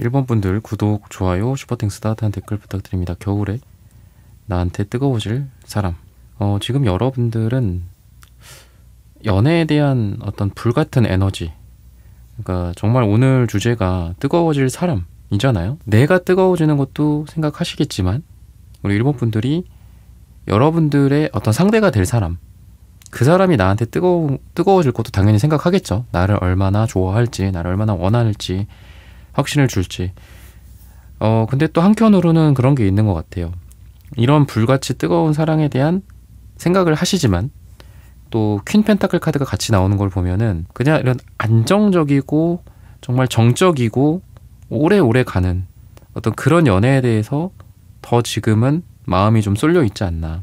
1번 분들 구독, 좋아요, 슈퍼땡스 따뜻한 댓글 부탁드립니다. 겨울에 나한테 뜨거워질 사람. 지금 여러분들은 연애에 대한 어떤 불같은 에너지, 그러니까 정말 오늘 주제가 뜨거워질 사람이잖아요. 내가 뜨거워지는 것도 생각하시겠지만 우리 1번 분들이 여러분들의 어떤 상대가 될 사람, 그 사람이 나한테 뜨거워질 것도 당연히 생각하겠죠. 나를 얼마나 좋아할지, 나를 얼마나 원할지, 확신을 줄지. 근데 또 한편으로는 그런 게 있는 것 같아요. 이런 불같이 뜨거운 사랑에 대한 생각을 하시지만 또 퀸 펜타클 카드가 같이 나오는 걸 보면은 그냥 이런 안정적이고 정말 정적이고 오래오래 가는 어떤 그런 연애에 대해서 더 지금은 마음이 좀 쏠려 있지 않나.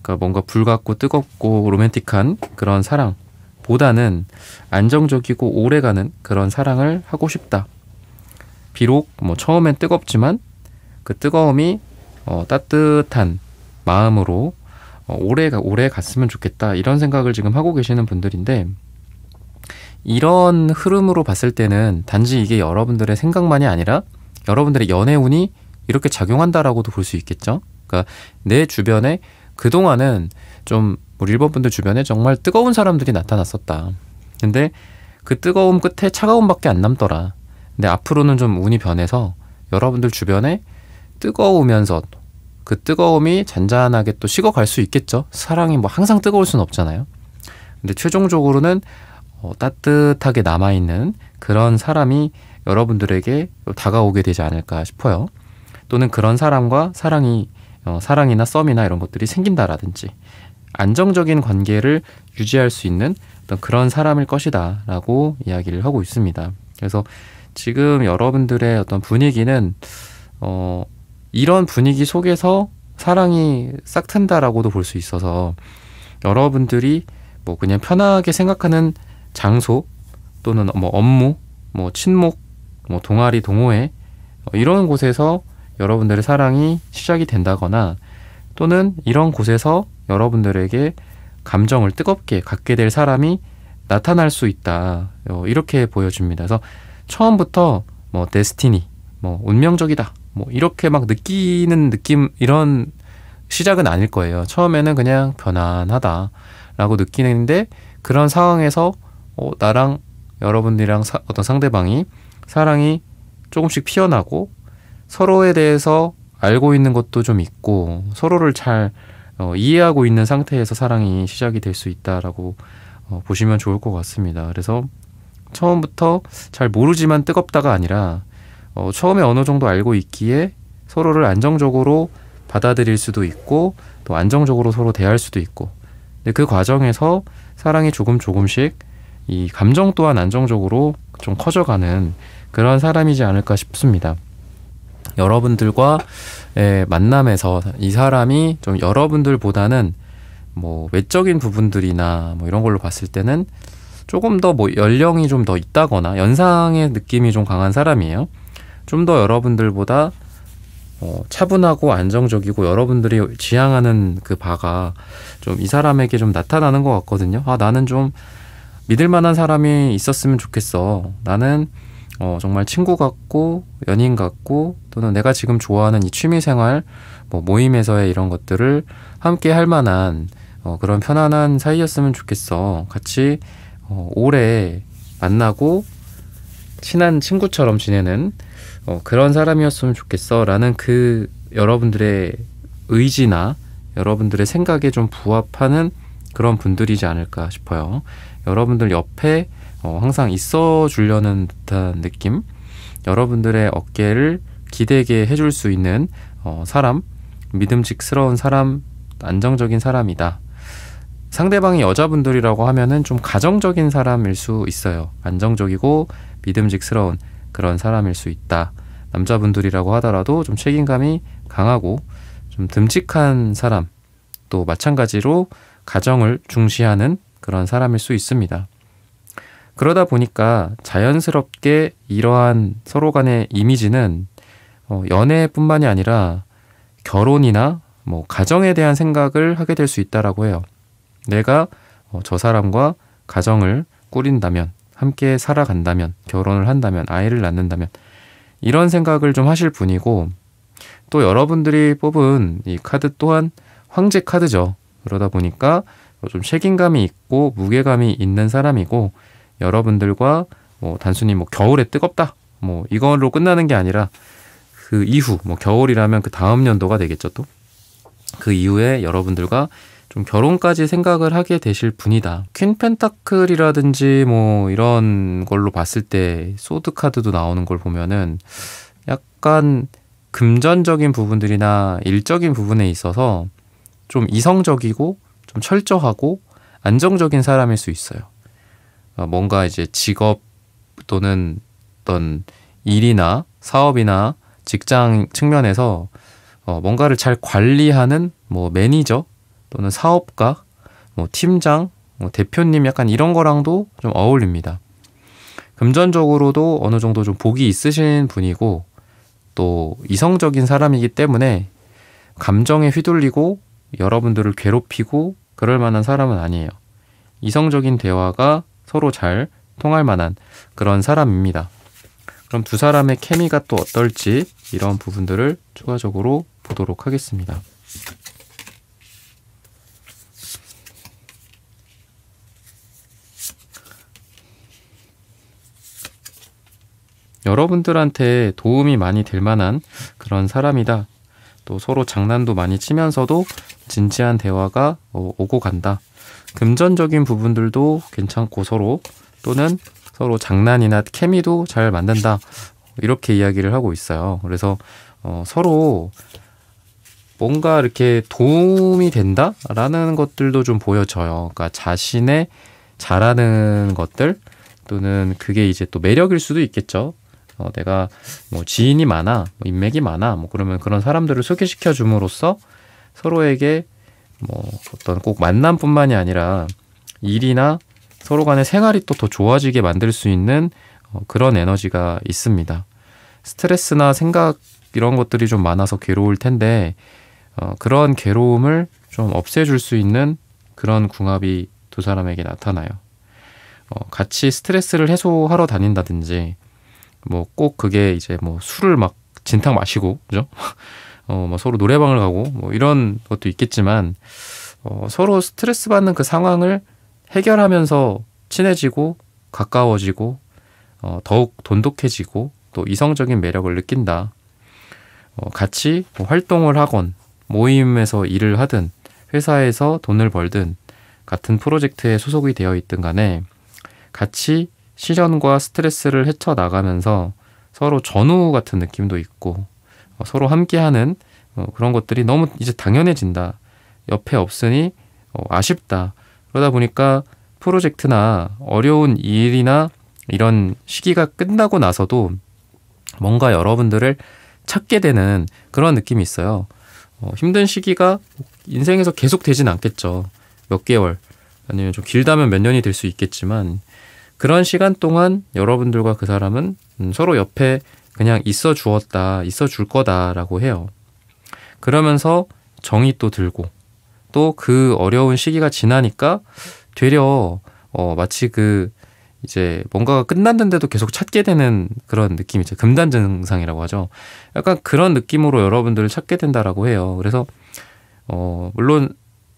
그러니까 뭔가 불같고 뜨겁고 로맨틱한 그런 사랑보다는 안정적이고 오래가는 그런 사랑을 하고 싶다. 비록 뭐 처음엔 뜨겁지만 그 뜨거움이 따뜻한 마음으로 오래 갔으면 좋겠다, 이런 생각을 지금 하고 계시는 분들인데, 이런 흐름으로 봤을 때는 단지 이게 여러분들의 생각만이 아니라 여러분들의 연애운이 이렇게 작용한다라고도 볼 수 있겠죠. 그러니까 내 주변에 그동안은 좀 우리 1번 분들 주변에 정말 뜨거운 사람들이 나타났었다. 근데 그 뜨거움 끝에 차가움밖에 안 남더라. 근데 앞으로는 좀 운이 변해서 여러분들 주변에 뜨거우면서 그 뜨거움이 잔잔하게 또 식어갈 수 있겠죠. 사랑이 뭐 항상 뜨거울 수는 없잖아요. 근데 최종적으로는 따뜻하게 남아있는 그런 사람이 여러분들에게 다가오게 되지 않을까 싶어요. 또는 그런 사람과 사랑이나 썸이나 이런 것들이 생긴다라든지 안정적인 관계를 유지할 수 있는 어떤 그런 사람일 것이다 라고 이야기를 하고 있습니다. 그래서 지금 여러분들의 어떤 분위기는 이런 분위기 속에서 사랑이 싹 튼다라고도 볼 수 있어서, 여러분들이 뭐 그냥 편하게 생각하는 장소 또는 뭐 업무, 뭐 친목, 뭐 동아리, 동호회 이런 곳에서 여러분들의 사랑이 시작이 된다거나, 또는 이런 곳에서 여러분들에게 감정을 뜨겁게 갖게 될 사람이 나타날 수 있다, 이렇게 보여집니다. 그래서 처음부터 뭐 데스티니, 뭐 운명적이다, 뭐 이렇게 막 느끼는 느낌, 이런 시작은 아닐 거예요. 처음에는 그냥 편안하다 라고 느끼는데, 그런 상황에서 나랑 여러분들이랑 어떤 상대방이 사랑이 조금씩 피어나고 서로에 대해서 알고 있는 것도 좀 있고 서로를 잘 이해하고 있는 상태에서 사랑이 시작이 될 수 있다라고 보시면 좋을 것 같습니다. 그래서 처음부터 잘 모르지만 뜨겁다가 아니라 처음에 어느 정도 알고 있기에 서로를 안정적으로 받아들일 수도 있고 또 안정적으로 서로 대할 수도 있고, 근데 그 과정에서 사랑이 조금씩 이 감정 또한 안정적으로 좀 커져가는 그런 사람이지 않을까 싶습니다. 여러분들과의 만남에서 이 사람이 좀 여러분들보다는 뭐 외적인 부분들이나 뭐 이런 걸로 봤을 때는 조금 더 뭐 연령이 좀 더 있다거나 연상의 느낌이 좀 강한 사람이에요. 좀 더 여러분들보다 차분하고 안정적이고 여러분들이 지향하는 그 바가 좀 이 사람에게 좀 나타나는 것 같거든요. 나는 좀 믿을 만한 사람이 있었으면 좋겠어. 나는 정말 친구 같고 연인 같고, 또는 내가 지금 좋아하는 이 취미생활, 뭐 모임에서의 이런 것들을 함께 할 만한 그런 편안한 사이였으면 좋겠어. 같이 오래 만나고 친한 친구처럼 지내는 그런 사람이었으면 좋겠어 라는 그 여러분들의 의지나 여러분들의 생각에 좀 부합하는 그런 분들이지 않을까 싶어요. 여러분들 옆에 항상 있어 주려는 듯한 느낌, 여러분들의 어깨를 기대게 해줄 수 있는 사람, 믿음직스러운 사람, 안정적인 사람이다. 상대방이 여자분들이라고 하면은 좀 가정적인 사람일 수 있어요. 안정적이고 믿음직스러운 그런 사람일 수 있다. 남자분들이라고 하더라도 좀 책임감이 강하고 좀 듬직한 사람, 또 마찬가지로 가정을 중시하는 그런 사람일 수 있습니다. 그러다 보니까 자연스럽게 이러한 서로 간의 이미지는 연애뿐만이 아니라 결혼이나 뭐 가정에 대한 생각을 하게 될 수 있다라고 해요. 내가 저 사람과 가정을 꾸린다면, 함께 살아간다면, 결혼을 한다면, 아이를 낳는다면, 이런 생각을 좀 하실 분이고, 또 여러분들이 뽑은 이 카드 또한 황제 카드죠. 그러다 보니까 좀 책임감이 있고 무게감이 있는 사람이고, 여러분들과 뭐 단순히 뭐 겨울에 뜨겁다 뭐 이걸로 끝나는 게 아니라 그 이후 뭐 겨울이라면 그 다음 연도가 되겠죠. 또 그 이후에 여러분들과 좀 결혼까지 생각을 하게 되실 분이다. 퀸 펜타클이라든지 뭐 이런 걸로 봤을 때 소드 카드도 나오는 걸 보면은 약간 금전적인 부분들이나 일적인 부분에 있어서 좀 이성적이고 좀 철저하고 안정적인 사람일 수 있어요. 뭔가 이제 직업 또는 어떤 일이나 사업이나 직장 측면에서 뭔가를 잘 관리하는 뭐 매니저 또는 사업가, 뭐 팀장, 뭐 대표님 약간 이런 거랑도 좀 어울립니다. 금전적으로도 어느 정도 좀 복이 있으신 분이고, 또 이성적인 사람이기 때문에 감정에 휘둘리고 여러분들을 괴롭히고 그럴 만한 사람은 아니에요. 이성적인 대화가 서로 잘 통할 만한 그런 사람입니다. 그럼 두 사람의 케미가 또 어떨지 이런 부분들을 추가적으로 보도록 하겠습니다. 여러분들한테 도움이 많이 될 만한 그런 사람이다. 또 서로 장난도 많이 치면서도 진지한 대화가 오고 간다. 금전적인 부분들도 괜찮고 또는 서로 장난이나 케미도 잘 만든다. 이렇게 이야기를 하고 있어요. 그래서 서로 뭔가 이렇게 도움이 된다라는 것들도 좀 보여져요. 그러니까 자신의 잘하는 것들 또는 그게 이제 또 매력일 수도 있겠죠. 내가 뭐 지인이 많아, 뭐 인맥이 많아, 뭐 그러면 그런 사람들을 소개시켜 줌으로써 서로에게 뭐 어떤 꼭 만남뿐만이 아니라 일이나 서로 간의 생활이 또 더 좋아지게 만들 수 있는 그런 에너지가 있습니다. 스트레스나 생각 이런 것들이 좀 많아서 괴로울 텐데 그런 괴로움을 좀 없애줄 수 있는 그런 궁합이 두 사람에게 나타나요. 같이 스트레스를 해소하러 다닌다든지 뭐 꼭 그게 이제 뭐 술을 막 진탕 마시고 그죠? 뭐 서로 노래방을 가고 뭐 이런 것도 있겠지만 서로 스트레스 받는 그 상황을 해결하면서 친해지고 가까워지고 더욱 돈독해지고 또 이성적인 매력을 느낀다. 같이 뭐 활동을 하건 모임에서 일을 하든 회사에서 돈을 벌든 같은 프로젝트에 소속이 되어 있든 간에 같이 시련과 스트레스를 헤쳐나가면서 서로 전우 같은 느낌도 있고 서로 함께하는 그런 것들이 너무 이제 당연해진다. 옆에 없으니 아쉽다. 그러다 보니까 프로젝트나 어려운 일이나 이런 시기가 끝나고 나서도 뭔가 여러분들을 찾게 되는 그런 느낌이 있어요. 힘든 시기가 인생에서 계속 되진 않겠죠. 몇 개월 아니면 좀 길다면 몇 년이 될 수 있겠지만 그런 시간 동안 여러분들과 그 사람은 서로 옆에 그냥 있어 주었다, 있어 줄 거다라고 해요. 그러면서 정이 또 들고 또 그 어려운 시기가 지나니까 되려 마치 그 이제 뭔가가 끝났는데도 계속 찾게 되는 그런 느낌이죠. 금단 증상이라고 하죠. 약간 그런 느낌으로 여러분들을 찾게 된다라고 해요. 그래서 물론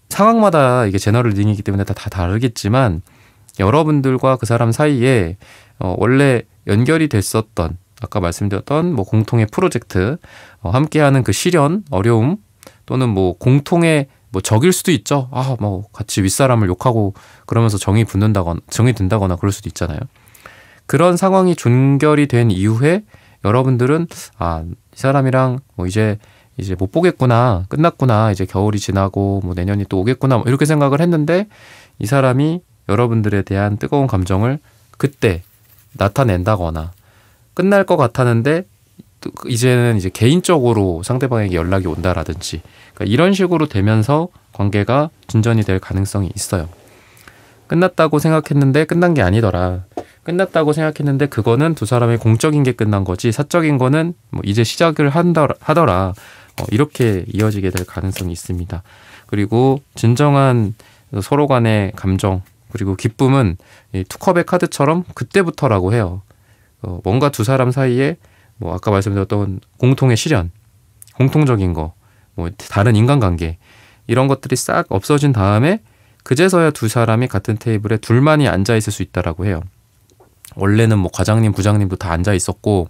상황마다 이게 제너럴 리딩이기 때문에 다 다르겠지만 여러분들과 그 사람 사이에 원래 연결이 됐었던 아까 말씀드렸던 뭐 공통의 프로젝트, 함께하는 그 시련, 어려움 또는 뭐 공통의 뭐 적일 수도 있죠. 뭐 같이 윗사람을 욕하고 그러면서 정이 든다거나 그럴 수도 있잖아요. 그런 상황이 종결이 된 이후에 여러분들은 이 사람이랑 뭐 이제 못 보겠구나, 끝났구나, 이제 겨울이 지나고 뭐 내년이 또 오겠구나, 뭐 이렇게 생각을 했는데 이 사람이 여러분들에 대한 뜨거운 감정을 그때 나타낸다거나 끝날 것 같았는데 이제는 이제 개인적으로 상대방에게 연락이 온다라든지 그러니까 이런 식으로 되면서 관계가 진전이 될 가능성이 있어요. 끝났다고 생각했는데 끝난 게 아니더라. 끝났다고 생각했는데 그거는 두 사람의 공적인 게 끝난 거지 사적인 거는 뭐 이제 시작을 하더라. 이렇게 이어지게 될 가능성이 있습니다. 그리고 진정한 서로 간의 감정 그리고 기쁨은 이 투컵의 카드처럼 그때부터라고 해요. 뭔가 두 사람 사이에 뭐 아까 말씀드렸던 공통의 시련, 공통적인 거, 뭐 다른 인간관계 이런 것들이 싹 없어진 다음에 그제서야 두 사람이 같은 테이블에 둘만이 앉아 있을 수 있다라고 해요. 원래는 뭐 과장님, 부장님도 다 앉아 있었고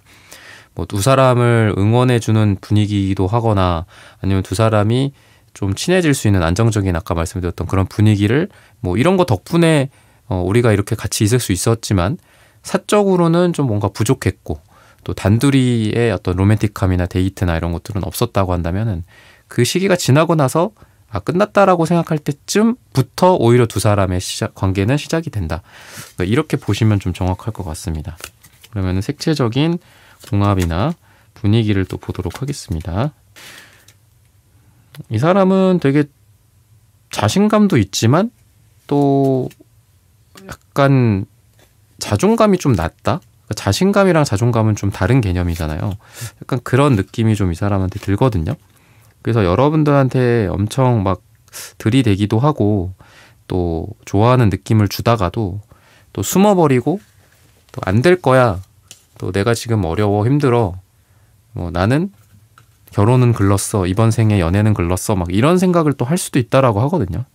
뭐 두 사람을 응원해주는 분위기도 하거나 아니면 두 사람이 좀 친해질 수 있는 안정적인 아까 말씀드렸던 그런 분위기를 뭐 이런 거 덕분에 우리가 이렇게 같이 있을 수 있었지만 사적으로는 좀 뭔가 부족했고 또 단둘이의 어떤 로맨틱함이나 데이트나 이런 것들은 없었다고 한다면은 그 시기가 지나고 나서 끝났다라고 생각할 때쯤부터 오히려 두 사람의 관계는 시작이 된다. 그러니까 이렇게 보시면 좀 정확할 것 같습니다. 그러면 색채적인 궁합이나 분위기를 또 보도록 하겠습니다. 이 사람은 되게 자신감도 있지만 또 약간 자존감이 좀 낮다? 자신감이랑 자존감은 좀 다른 개념이잖아요. 약간 그런 느낌이 좀 이 사람한테 들거든요. 그래서 여러분들한테 엄청 막 들이대기도 하고 또 좋아하는 느낌을 주다가도 또 숨어버리고 또 안 될 거야. 또 내가 지금 어려워 힘들어. 뭐 나는 결혼은 글렀어. 이번 생에 연애는 글렀어. 막 이런 생각을 또 할 수도 있다라고 하거든요.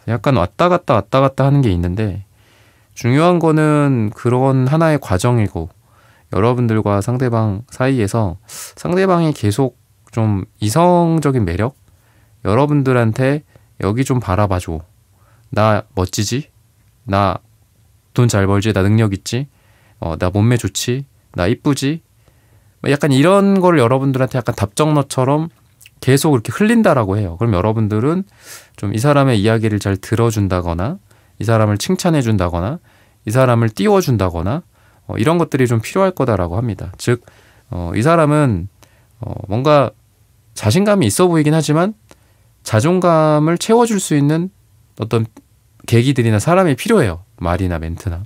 약간 왔다 갔다 하는 게 있는데 중요한 거는 그런 하나의 과정이고 여러분들과 상대방 사이에서 상대방이 계속 좀 이성적인 매력? 여러분들한테 여기 좀 바라봐줘. 나 멋지지? 나 돈 잘 벌지? 나 능력 있지? 나 몸매 좋지? 나 이쁘지? 약간 이런 걸 여러분들한테 약간 답정너처럼 계속 이렇게 흘린다라고 해요. 그럼 여러분들은 좀 이 사람의 이야기를 잘 들어준다거나 이 사람을 칭찬해준다거나 이 사람을 띄워준다거나 이런 것들이 좀 필요할 거다라고 합니다. 즉, 이 사람은 뭔가 자신감이 있어 보이긴 하지만 자존감을 채워줄 수 있는 어떤 계기들이나 사람이 필요해요. 말이나 멘트나.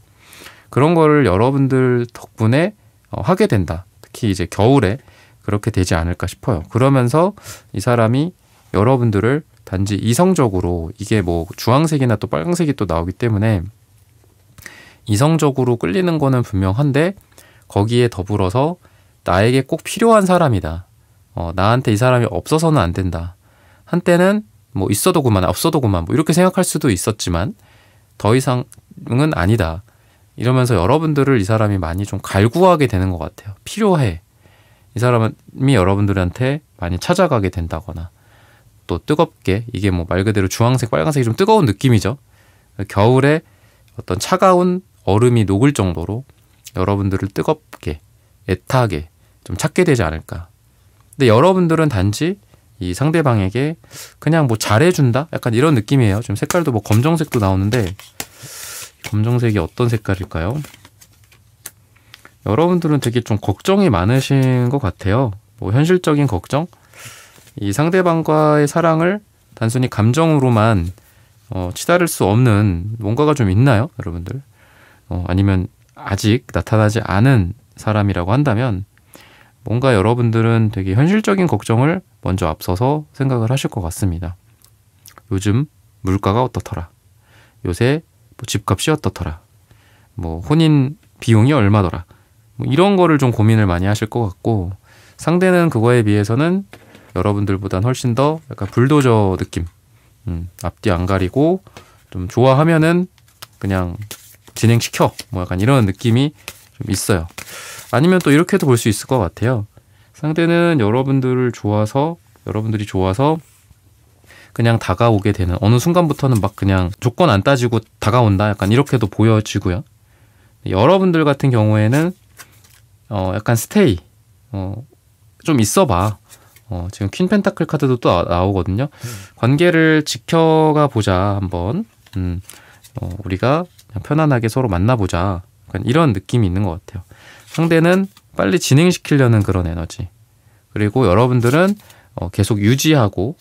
그런 거를 여러분들 덕분에 하게 된다. 특히 이제 겨울에 그렇게 되지 않을까 싶어요. 그러면서 이 사람이 여러분들을 단지 이성적으로 이게 뭐 주황색이나 또 빨강색이 또 나오기 때문에 이성적으로 끌리는 거는 분명한데 거기에 더불어서 나에게 꼭 필요한 사람이다. 나한테 이 사람이 없어서는 안 된다. 한때는 뭐 있어도 그만 없어도 그만 뭐 이렇게 생각할 수도 있었지만 더 이상은 아니다. 이러면서 여러분들을 이 사람이 많이 좀 갈구하게 되는 것 같아요. 필요해. 이 사람이 여러분들한테 많이 찾아가게 된다거나 또 뜨겁게 이게 뭐 말 그대로 주황색, 빨간색이 좀 뜨거운 느낌이죠. 겨울에 어떤 차가운 얼음이 녹을 정도로 여러분들을 뜨겁게 애타게 좀 찾게 되지 않을까. 근데 여러분들은 단지 이 상대방에게 그냥 뭐 잘해준다? 약간 이런 느낌이에요. 지금 색깔도 뭐 검정색도 나오는데 검정색이 어떤 색깔일까요? 여러분들은 되게 좀 걱정이 많으신 것 같아요. 뭐 현실적인 걱정? 이 상대방과의 사랑을 단순히 감정으로만 치달을 수 없는 뭔가가 좀 있나요? 여러분들? 아니면 아직 나타나지 않은 사람이라고 한다면 뭔가 여러분들은 되게 현실적인 걱정을 먼저 앞서서 생각을 하실 것 같습니다. 요즘 물가가 어떻더라? 요새 뭐 집값이 어떻더라? 뭐 혼인 비용이 얼마더라? 뭐 이런 거를 좀 고민을 많이 하실 것 같고 상대는 그거에 비해서는 여러분들보단 훨씬 더 약간 불도저 느낌. 앞뒤 안 가리고 좀 좋아하면은 그냥 진행시켜. 뭐 약간 이런 느낌이 좀 있어요. 아니면 또 이렇게도 볼 수 있을 것 같아요. 상대는 여러분들이 좋아서 그냥 다가오게 되는 어느 순간부터는 막 그냥 조건 안 따지고 다가온다. 약간 이렇게도 보여지고요. 여러분들 같은 경우에는 약간 스테이 좀 있어봐. 지금 퀸 펜타클 카드도 또 나오거든요. 관계를 지켜가 보자 한번. 우리가 그냥 편안하게 서로 만나보자. 약간 이런 느낌이 있는 것 같아요. 상대는 빨리 진행시키려는 그런 에너지. 그리고 여러분들은 계속 유지하고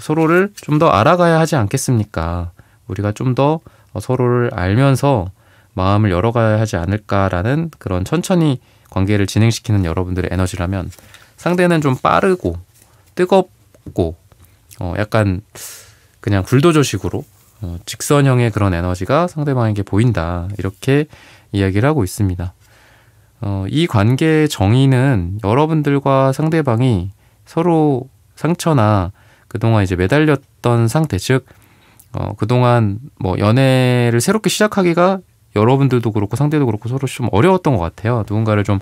서로를 좀 더 알아가야 하지 않겠습니까? 우리가 좀 더 서로를 알면서 마음을 열어가야 하지 않을까라는 그런 천천히 관계를 진행시키는 여러분들의 에너지라면 상대는 좀 빠르고 뜨겁고 약간 그냥 불도저식으로 직선형의 그런 에너지가 상대방에게 보인다. 이렇게 이야기를 하고 있습니다. 이 관계의 정의는 여러분들과 상대방이 서로 상처나 그동안 이제 매달렸던 상태, 즉 그동안 뭐 연애를 새롭게 시작하기가 여러분들도 그렇고 상대도 그렇고 서로 좀 어려웠던 것 같아요. 누군가를 좀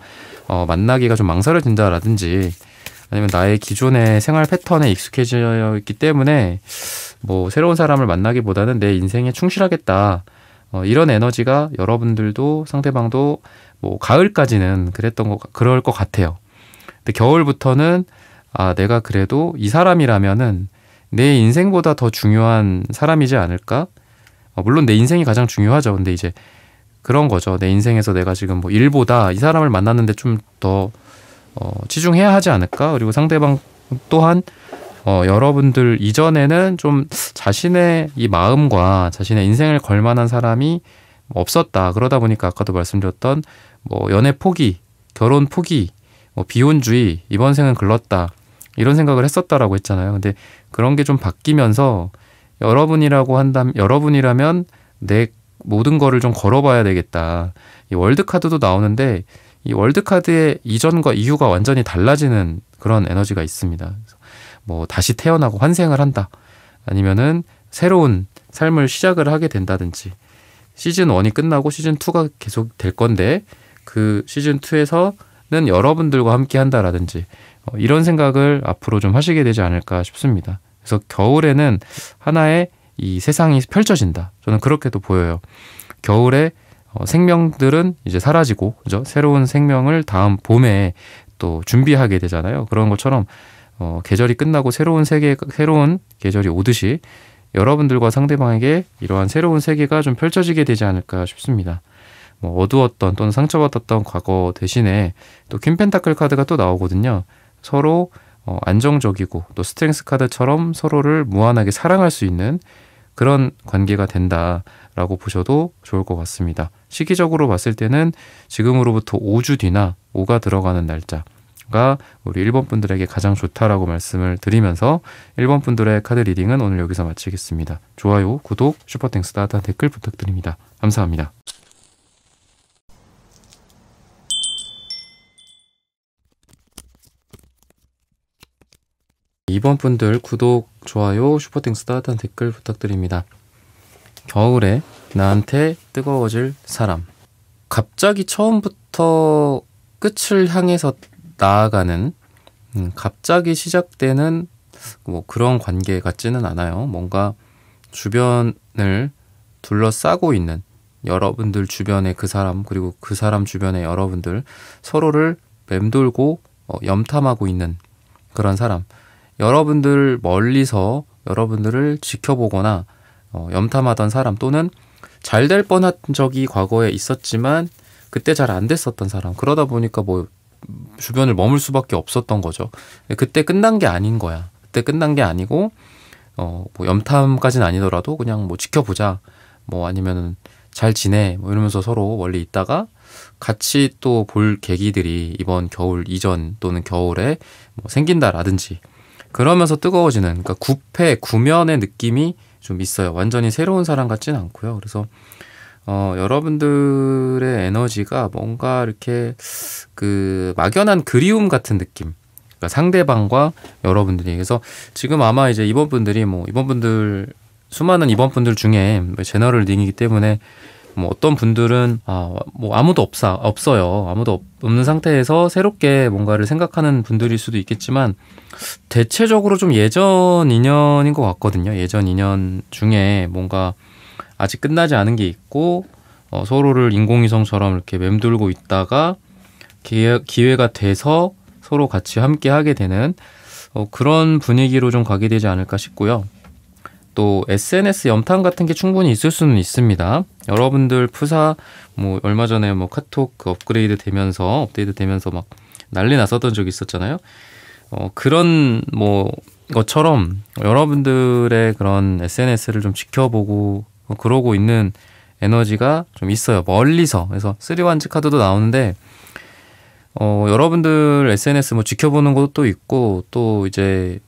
만나기가 좀 망설여진다라든지 아니면 나의 기존의 생활 패턴에 익숙해져 있기 때문에 뭐 새로운 사람을 만나기보다는 내 인생에 충실하겠다. 이런 에너지가 여러분들도 상대방도 뭐 가을까지는 그럴 것 같아요. 근데 겨울부터는 내가 그래도 이 사람이라면은 내 인생보다 더 중요한 사람이지 않을까? 물론 내 인생이 가장 중요하죠. 근데 이제 그런 거죠. 내 인생에서 내가 지금 뭐 일보다 이 사람을 만났는데 좀 더 치중해야 하지 않을까? 그리고 상대방 또한 여러분들 이전에는 좀 자신의 이 마음과 자신의 인생을 걸 만한 사람이 없었다. 그러다 보니까 아까도 말씀드렸던 뭐 연애 포기, 결혼 포기, 뭐 비혼주의, 이번 생은 글렀다. 이런 생각을 했었다라고 했잖아요. 근데 그런 게 좀 바뀌면서 여러분이라면 내 모든 거를 좀 걸어봐야 되겠다. 이 월드카드도 나오는데 이 월드카드의 이전과 이후가 완전히 달라지는 그런 에너지가 있습니다. 그래서 뭐 다시 태어나고 환생을 한다. 아니면은 새로운 삶을 시작을 하게 된다든지 시즌 1이 끝나고 시즌 2가 계속 될 건데 그 시즌 2에서는 여러분들과 함께 한다라든지 이런 생각을 앞으로 좀 하시게 되지 않을까 싶습니다. 그래서 겨울에는 하나의 이 세상이 펼쳐진다. 저는 그렇게도 보여요. 겨울에 생명들은 이제 사라지고, 그죠? 새로운 생명을 다음 봄에 또 준비하게 되잖아요. 그런 것처럼 계절이 끝나고 새로운 계절이 오듯이 여러분들과 상대방에게 이러한 새로운 세계가 좀 펼쳐지게 되지 않을까 싶습니다. 뭐 어두웠던 또는 상처받았던 과거 대신에 또 퀸펜타클 카드가 또 나오거든요. 서로 안정적이고 또 스트렝스 카드처럼 서로를 무한하게 사랑할 수 있는 그런 관계가 된다라고 보셔도 좋을 것 같습니다. 시기적으로 봤을 때는 지금으로부터 5주 뒤나 5가 들어가는 날짜가 우리 1번 분들에게 가장 좋다라고 말씀을 드리면서 1번 분들의 카드 리딩은 오늘 여기서 마치겠습니다. 좋아요, 구독, 슈퍼땡스 따뜻한 댓글 부탁드립니다. 감사합니다. 2번 분들 구독, 좋아요, 슈퍼땡스 따뜻한 댓글 부탁드립니다. 겨울에 나한테 뜨거워질 사람. 갑자기 처음부터 끝을 향해서 나아가는 갑자기 시작되는 뭐 그런 관계 같지는 않아요. 뭔가 주변을 둘러싸고 있는 여러분들 주변의 그 사람 그리고 그 사람 주변의 여러분들 서로를 맴돌고 염탐하고 있는 그런 사람. 여러분들 멀리서 여러분들을 지켜보거나 염탐하던 사람 또는 잘 될 뻔한 적이 과거에 있었지만 그때 잘 안 됐었던 사람. 그러다 보니까 뭐 주변을 머물 수밖에 없었던 거죠. 그때 끝난 게 아닌 거야. 그때 끝난 게 아니고 뭐 염탐까지는 아니더라도 그냥 뭐 지켜보자. 뭐 아니면은 잘 지내. 뭐 이러면서 서로 멀리 있다가 같이 또 볼 계기들이 이번 겨울 이전 또는 겨울에 뭐 생긴다라든지 그러면서 뜨거워지는 그러니까 구면의 느낌이 좀 있어요. 완전히 새로운 사람 같지는 않고요. 그래서 여러분들의 에너지가 뭔가 이렇게 그 막연한 그리움 같은 느낌. 그러니까 상대방과 여러분들이. 그래서 지금 아마 이제 수많은 이번 분들 중에 제너럴 링이기 때문에 뭐 어떤 분들은 뭐 아무도 없어요. 아무도 없는 상태에서 새롭게 뭔가를 생각하는 분들일 수도 있겠지만 대체적으로 좀 예전 인연인 것 같거든요. 예전 인연 중에 뭔가 아직 끝나지 않은 게 있고 서로를 인공위성처럼 이렇게 맴돌고 있다가 기회가 돼서 서로 같이 함께 하게 되는 그런 분위기로 좀 가게 되지 않을까 싶고요. 또 SNS 염탐 같은 게 충분히 있을 수는 있습니다. 여러분들 푸사 뭐 얼마 전에 뭐 카톡 업데이트 되면서 막 난리 났었던 적이 있었잖아요. 그런 뭐 것처럼 여러분들의 그런 SNS를 좀 지켜보고 그러고 있는 에너지가 좀 있어요. 멀리서. 그래서 3완즈 카드도 나오는데 여러분들 SNS 뭐 지켜보는 것도 있고 또 이제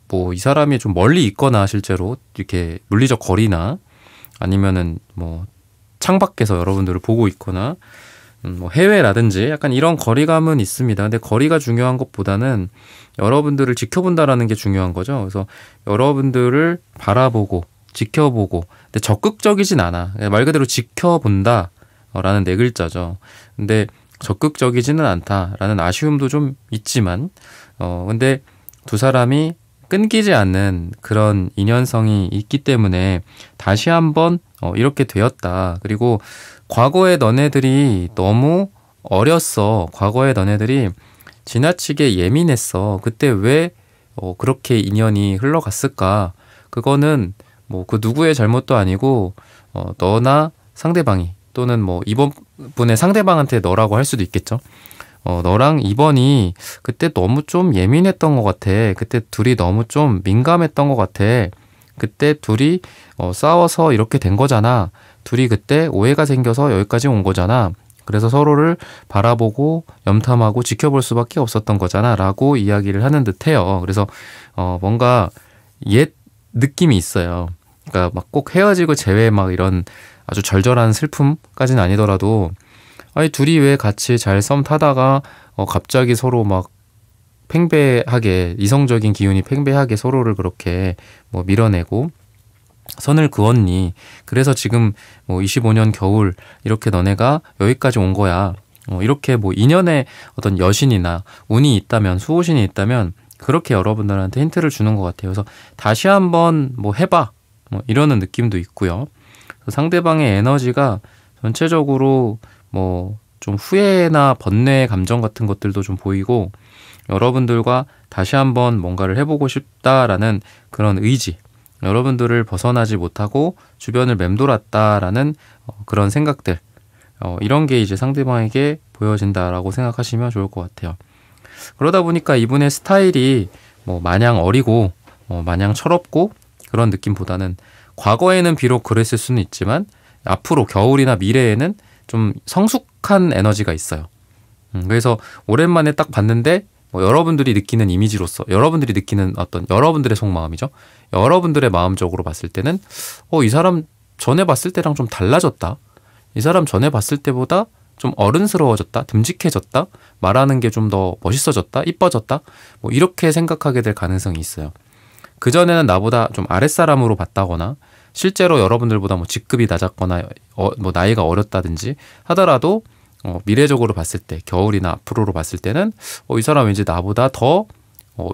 뭐 이 사람이 좀 멀리 있거나 실제로 이렇게 물리적 거리나 아니면은 뭐 창밖에서 여러분들을 보고 있거나 뭐 해외라든지 약간 이런 거리감은 있습니다. 근데 거리가 중요한 것보다는 여러분들을 지켜본다라는 게 중요한 거죠. 그래서 여러분들을 바라보고 지켜보고, 근데 적극적이진 않아. 말 그대로 지켜본다라는 네 글자죠. 근데 적극적이지는 않다라는 아쉬움도 좀 있지만, 근데 두 사람이 끊기지 않는 그런 인연성이 있기 때문에 다시 한번 이렇게 되었다. 그리고 과거에 너네들이 너무 어렸어. 과거에 너네들이 지나치게 예민했어. 그때 왜 그렇게 인연이 흘러갔을까? 그거는 뭐 그 누구의 잘못도 아니고 너나 상대방이, 또는 뭐 이번 분의 상대방한테 너라고 할 수도 있겠죠. 너랑 이번이 그때 너무 좀 예민했던 것 같아. 그때 둘이 너무 좀 민감했던 것 같아. 그때 둘이 싸워서 이렇게 된 거잖아. 둘이 그때 오해가 생겨서 여기까지 온 거잖아. 그래서 서로를 바라보고 염탐하고 지켜볼 수밖에 없었던 거잖아 라고 이야기를 하는 듯해요. 그래서 뭔가 옛 느낌이 있어요. 그러니까 막 꼭 헤어지고 재회 막 이런 아주 절절한 슬픔까지는 아니더라도, 아니 둘이 왜 같이 잘 썸 타다가 갑자기 서로 막 팽배하게, 이성적인 기운이 팽배하게 서로를 그렇게 뭐 밀어내고 선을 그었니? 그래서 지금 뭐 25년 겨울 이렇게 너네가 여기까지 온 거야. 이렇게 뭐 인연의 어떤 여신이나 운이 있다면, 수호신이 있다면 그렇게 여러분들한테 힌트를 주는 것 같아요. 그래서 다시 한번 뭐 해봐, 뭐 이러는 느낌도 있고요. 상대방의 에너지가 전체적으로 뭐 좀 후회나 번뇌의 감정 같은 것들도 좀 보이고, 여러분들과 다시 한번 뭔가를 해보고 싶다라는 그런 의지, 여러분들을 벗어나지 못하고 주변을 맴돌았다라는 그런 생각들, 이런 게 이제 상대방에게 보여진다라고 생각하시면 좋을 것 같아요. 그러다 보니까 이분의 스타일이 뭐 마냥 어리고 마냥 철없고 그런 느낌보다는, 과거에는 비록 그랬을 수는 있지만 앞으로 겨울이나 미래에는 좀 성숙한 에너지가 있어요. 그래서 오랜만에 딱 봤는데 여러분들이 느끼는 이미지로서, 여러분들이 느끼는 어떤 여러분들의 속마음이죠. 여러분들의 마음적으로 봤을 때는 이 사람 전에 봤을 때랑 좀 달라졌다. 이 사람 전에 봤을 때보다 좀 어른스러워졌다. 듬직해졌다. 말하는 게 좀 더 멋있어졌다. 이뻐졌다. 뭐 이렇게 생각하게 될 가능성이 있어요. 그전에는 나보다 좀 아랫사람으로 봤다거나, 실제로 여러분들보다 뭐 직급이 낮았거나 뭐 나이가 어렸다든지 하더라도 미래적으로 봤을 때, 겨울이나 앞으로로 봤을 때는 이 사람 왠지 나보다 더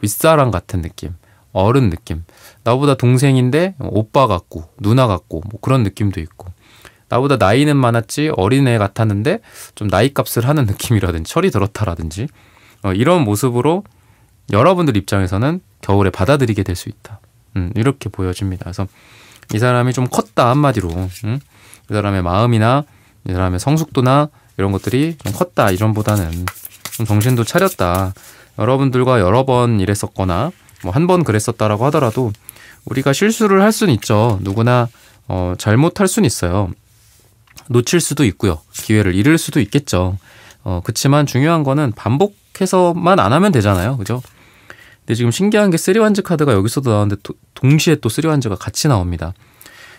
윗사람 같은 느낌, 어른 느낌, 나보다 동생인데 오빠 같고 누나 같고 뭐 그런 느낌도 있고, 나보다 나이는 많았지 어린애 같았는데 좀 나이값을 하는 느낌이라든지 철이 들었다라든지, 이런 모습으로 여러분들 입장에서는 겨울에 받아들이게 될 수 있다. 이렇게 보여집니다. 그래서 이 사람이 좀 컸다, 한마디로. 이 사람의 마음이나 이 사람의 성숙도나 이런 것들이 좀 컸다, 이전보다는 좀 정신도 차렸다. 여러분들과 여러 번 이랬었거나 뭐 한 번 그랬었다라고 하더라도 우리가 실수를 할 수는 있죠. 누구나 잘못할 수는 있어요. 놓칠 수도 있고요. 기회를 잃을 수도 있겠죠. 그치만 중요한 거는 반복해서만 안 하면 되잖아요. 그죠? 근데 지금 신기한 게 쓰리완즈 카드가 여기서도 나오는데 동시에 또 쓰리완즈가 같이 나옵니다.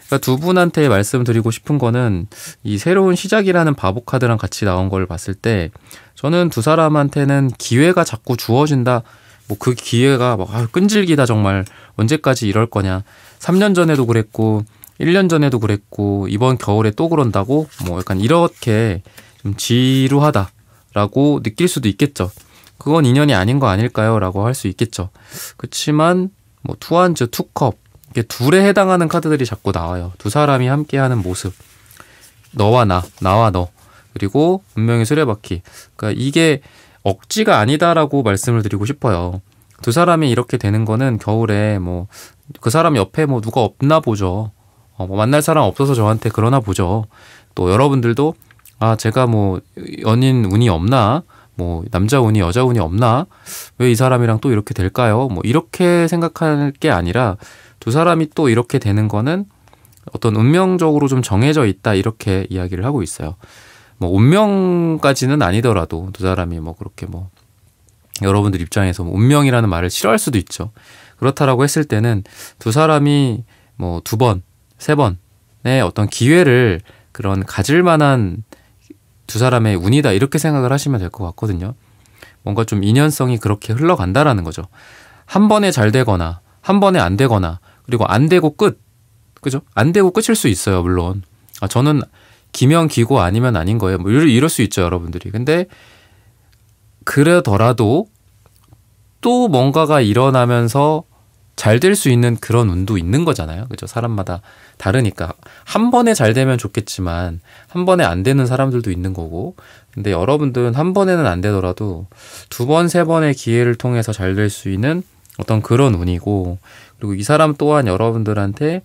그러니까 두 분한테 말씀드리고 싶은 거는, 이 새로운 시작이라는 바보 카드랑 같이 나온 걸 봤을 때 저는 두 사람한테는 기회가 자꾸 주어진다. 뭐 그 기회가 막 끈질기다, 정말 언제까지 이럴 거냐. 3년 전에도 그랬고 1년 전에도 그랬고 이번 겨울에 또 그런다고, 뭐 약간 이렇게 좀 지루하다라고 느낄 수도 있겠죠. 그건 인연이 아닌 거 아닐까요? 라고 할 수 있겠죠. 그렇지만 뭐 투한즈, 투컵, 이게 둘에 해당하는 카드들이 자꾸 나와요. 두 사람이 함께하는 모습, 너와 나, 나와 너, 그리고 운명의 수레바퀴. 그러니까 이게 억지가 아니다라고 말씀을 드리고 싶어요. 두 사람이 이렇게 되는 거는 겨울에 뭐 그 사람 옆에 뭐 누가 없나 보죠. 뭐 만날 사람 없어서 저한테 그러나 보죠. 또 여러분들도 제가 뭐 연인 운이 없나, 뭐 남자 운이 여자 운이 없나, 왜 이 사람이랑 또 이렇게 될까요? 뭐 이렇게 생각할 게 아니라, 두 사람이 또 이렇게 되는 거는 어떤 운명적으로 좀 정해져 있다, 이렇게 이야기를 하고 있어요. 뭐 운명까지는 아니더라도 두 사람이 뭐 그렇게 뭐 여러분들 입장에서 뭐 운명이라는 말을 싫어할 수도 있죠. 그렇다라고 했을 때는 두 사람이 뭐 2번, 3번의 어떤 기회를 그런 가질 만한 두 사람의 운이다 이렇게 생각을 하시면 될 것 같거든요. 뭔가 좀 인연성이 그렇게 흘러간다라는 거죠. 한 번에 잘 되거나 한 번에 안 되거나 그리고 안 되고 끝. 그죠? 안 되고 끝일 수 있어요. 물론. 저는 기면 기고 아니면 아닌 거예요. 뭐 이럴 수 있죠. 여러분들이. 근데 그러더라도 또 뭔가가 일어나면서 잘 될 수 있는 그런 운도 있는 거잖아요. 그죠? 사람마다 다르니까. 한 번에 잘 되면 좋겠지만 한 번에 안 되는 사람들도 있는 거고. 근데 여러분들은 한 번에는 안 되더라도 두 번, 세 번의 기회를 통해서 잘 될 수 있는 어떤 그런 운이고, 그리고 이 사람 또한 여러분들한테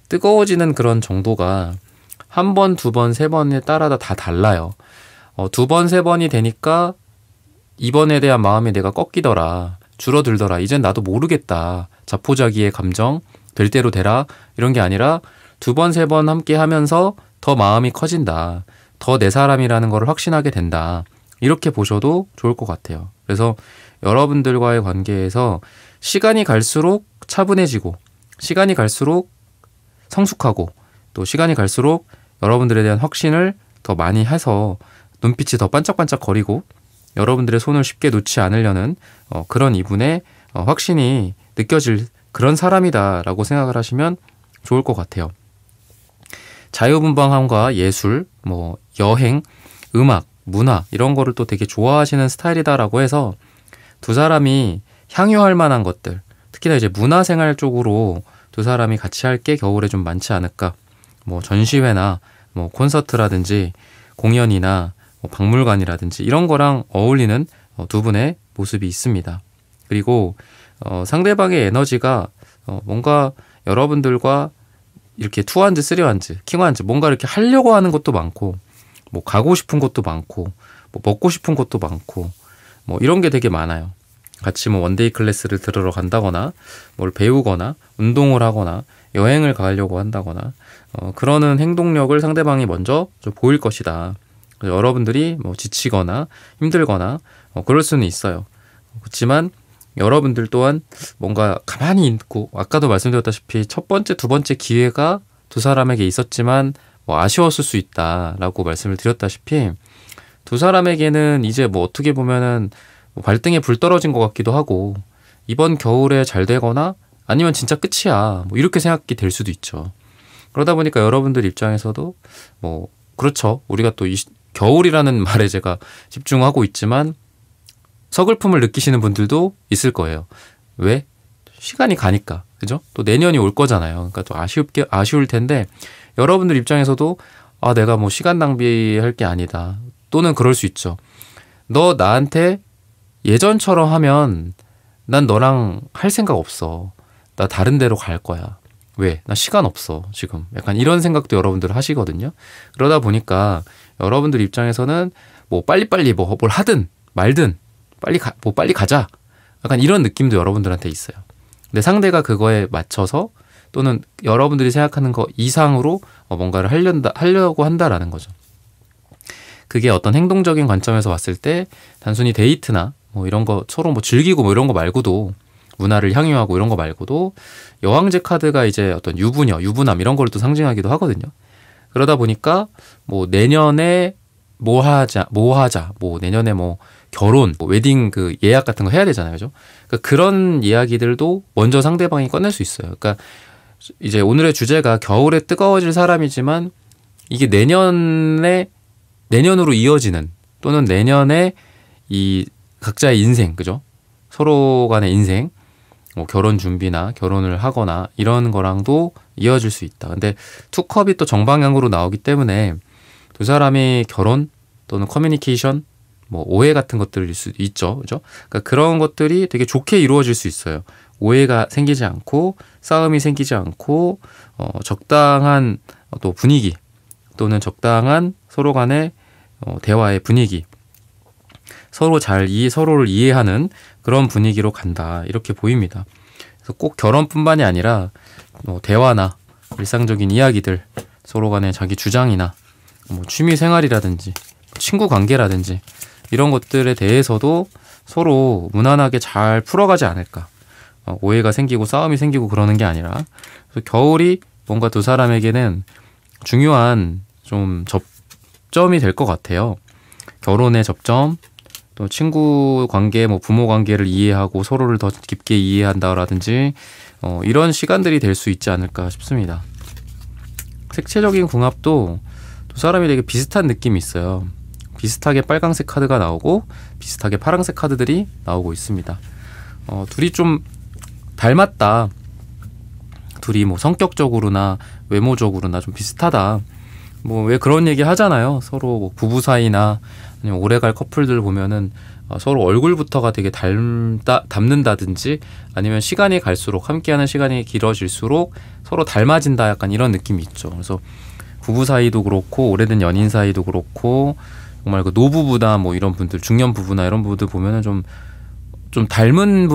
뜨거워지는 그런 정도가 한 번, 두 번, 세 번에 따라 다 달라요. 두 번, 세 번이 되니까 이번에 대한 마음이 내가 꺾이더라. 줄어들더라. 이젠 나도 모르겠다. 자포자기의 감정, 될 대로 되라. 이런 게 아니라 두 번, 세 번 함께 하면서 더 마음이 커진다. 더 내 사람이라는 걸 확신하게 된다. 이렇게 보셔도 좋을 것 같아요. 그래서 여러분들과의 관계에서 시간이 갈수록 차분해지고, 시간이 갈수록 성숙하고, 또 시간이 갈수록 여러분들에 대한 확신을 더 많이 해서 눈빛이 더 반짝반짝 거리고 여러분들의 손을 쉽게 놓지 않으려는 그런 이분의 확신이 느껴질 그런 사람이다라고 생각을 하시면 좋을 것 같아요. 자유분방함과 예술, 뭐 여행, 음악, 문화 이런 거를 또 되게 좋아하시는 스타일이다라고 해서 두 사람이 향유할 만한 것들, 특히나 이제 문화생활 쪽으로 두 사람이 같이 할 게 겨울에 좀 많지 않을까. 뭐 전시회나 뭐 콘서트라든지 공연이나 뭐 박물관이라든지 이런 거랑 어울리는 두 분의 모습이 있습니다. 그리고 상대방의 에너지가 뭔가 여러분들과 이렇게 투한즈, 쓰리한즈, 킹한즈 뭔가 이렇게 하려고 하는 것도 많고, 뭐 가고 싶은 것도 많고, 뭐 먹고 싶은 것도 많고, 뭐 이런 게 되게 많아요. 같이 뭐 원데이 클래스를 들으러 간다거나, 뭘 배우거나, 운동을 하거나, 여행을 가려고 한다거나, 그러는 행동력을 상대방이 먼저 좀 보일 것이다. 여러분들이 뭐 지치거나 힘들거나 그럴 수는 있어요. 그렇지만 여러분들 또한 뭔가 가만히 있고, 아까도 말씀드렸다시피 첫 번째, 두 번째 기회가 두 사람에게 있었지만 뭐 아쉬웠을 수 있다라고 말씀을 드렸다시피 두 사람에게는 이제 뭐 어떻게 보면은 뭐 발등에 불 떨어진 것 같기도 하고, 이번 겨울에 잘 되거나 아니면 진짜 끝이야, 뭐 이렇게 생각이 될 수도 있죠. 그러다 보니까 여러분들 입장에서도 뭐 그렇죠. 우리가 또 겨울이라는 말에 제가 집중하고 있지만 서글픔을 느끼시는 분들도 있을 거예요. 왜? 시간이 가니까. 그죠? 또 내년이 올 거잖아요. 그러니까 또 아쉬울 텐데 여러분들 입장에서도 내가 뭐 시간 낭비할 게 아니다. 또는 그럴 수 있죠. 너 나한테 예전처럼 하면 난 너랑 할 생각 없어. 나 다른 데로 갈 거야. 왜? 나 시간 없어 지금. 약간 이런 생각도 여러분들 하시거든요. 그러다 보니까 여러분들 입장에서는 뭐 빨리빨리 뭘 하든 말든 빨리 가자. 약간 이런 느낌도 여러분들한테 있어요. 근데 상대가 그거에 맞춰서 또는 여러분들이 생각하는 거 이상으로 뭔가를 하려고 한다라는 거죠. 그게 어떤 행동적인 관점에서 봤을 때 단순히 데이트나 뭐 이런 거 서로 뭐 즐기고 뭐 이런 거 말고도, 문화를 향유하고 이런 거 말고도 여왕제 카드가 이제 어떤 유부남 이런 걸 또 상징하기도 하거든요. 그러다 보니까 뭐 내년에 뭐 하자, 뭐 내년에 뭐 결혼, 뭐 웨딩 그 예약 같은 거 해야 되잖아요. 그죠? 그러니까 그런 이야기들도 먼저 상대방이 꺼낼 수 있어요. 그러니까 이제 오늘의 주제가 겨울에 뜨거워질 사람이지만 이게 내년으로 이어지는, 또는 내년에 이 각자의 인생, 그죠? 서로 간의 인생, 뭐 결혼 준비나 결혼을 하거나 이런 거랑도 이어질 수 있다. 근데 투컵이 또 정방향으로 나오기 때문에 두 사람이 결혼 또는 커뮤니케이션, 뭐 오해 같은 것들일 수 있죠. 그죠? 그러니까 그런 것들이 되게 좋게 이루어질 수 있어요. 오해가 생기지 않고 싸움이 생기지 않고 적당한 또 분위기, 또는 적당한 서로 간의 대화의 분위기, 서로를 이해하는 그런 분위기로 간다. 이렇게 보입니다. 그래서 꼭 결혼뿐만이 아니라 대화나 일상적인 이야기들, 서로 간의 자기 주장이나 뭐 취미 생활이라든지 친구 관계라든지 이런 것들에 대해서도 서로 무난하게 잘 풀어가지 않을까. 오해가 생기고 싸움이 생기고 그러는 게 아니라, 그래서 겨울이 뭔가 두 사람에게는 중요한 좀 접점이 될 것 같아요. 결혼의 접점, 또 친구 관계, 뭐 부모 관계를 이해하고 서로를 더 깊게 이해한다라든지 이런 시간들이 될 수 있지 않을까 싶습니다. 색채적인 궁합도 두 사람이 되게 비슷한 느낌이 있어요. 비슷하게 빨강색 카드가 나오고 비슷하게 파랑색 카드들이 나오고 있습니다. 둘이 좀 닮았다. 둘이 뭐 성격적으로나 외모적으로나 좀 비슷하다. 뭐 왜 그런 얘기 하잖아요. 서로 뭐 부부 사이나 아니면 오래갈 커플들 보면은 서로 얼굴부터가 되게 닮는다든지 아니면 시간이 갈수록 함께하는 시간이 길어질수록 서로 닮아진다, 약간 이런 느낌이 있죠. 그래서 부부 사이도 그렇고 오래된 연인 사이도 그렇고 정말 그 노부부나 뭐 이런 분들, 중년 부부나 이런 부부들 보면은 좀 닮은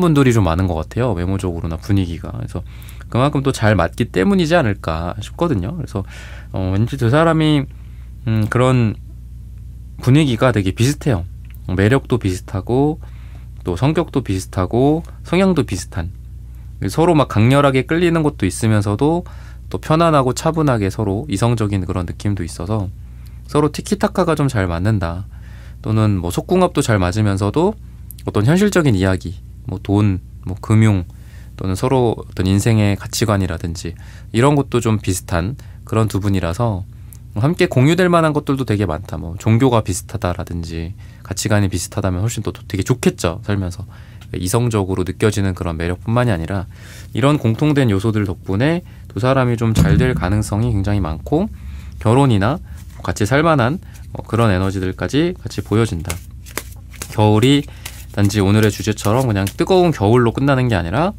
분들이 좀 많은 것 같아요. 외모적으로나 분위기가. 그래서 그만큼 또 잘 맞기 때문이지 않을까 싶거든요. 그래서 왠지 두 사람이 그런 분위기가 되게 비슷해요. 매력도 비슷하고 또 성격도 비슷하고 성향도 비슷한, 서로 막 강렬하게 끌리는 것도 있으면서도 또 편안하고 차분하게 서로 이성적인 그런 느낌도 있어서 서로 티키타카가 좀 잘 맞는다. 또는 뭐 속궁합도 잘 맞으면서도 어떤 현실적인 이야기, 뭐 돈, 뭐 금융, 또는 서로 어떤 인생의 가치관이라든지 이런 것도 좀 비슷한 그런 두 분이라서 함께 공유될 만한 것들도 되게 많다. 뭐 종교가 비슷하다라든지 가치관이 비슷하다면 훨씬 또 되게 좋겠죠. 살면서 이성적으로 느껴지는 그런 매력뿐만이 아니라 이런 공통된 요소들 덕분에 두 사람이 좀 잘 될 가능성이 굉장히 많고 결혼이나 같이 살만한 그런 에너지들까지 같이 보여진다. 겨울이 단지 오늘의 주제처럼 그냥 뜨거운 겨울로 끝나는 게 아니라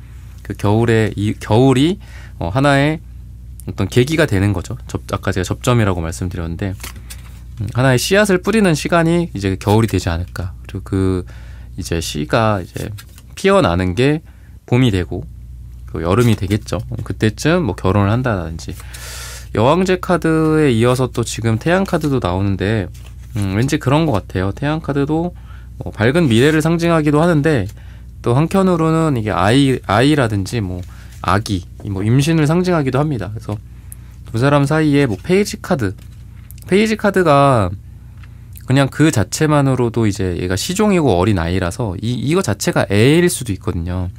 그 겨울이 하나의 어떤 계기가 되는 거죠. 아까 제가 접점이라고 말씀드렸는데 하나의 씨앗을 뿌리는 시간이 이제 겨울이 되지 않을까. 그리고 그 이제 씨가 이제 피어나는 게 봄이 되고 여름이 되겠죠. 그때쯤 뭐 결혼을 한다든지. 여왕제 카드에 이어서 또 지금 태양 카드도 나오는데 왠지 그런 것 같아요. 태양 카드도 밝은 미래를 상징하기도 하는데 또 한편으로는 이게 아이라든지 뭐 아기, 뭐 임신을 상징하기도 합니다. 그래서 두 사람 사이에 뭐 페이지 카드가 그냥 그 자체만으로도 이제 얘가 시종이고 어린 아이라서 이거 자체가 애일 수도 있거든요.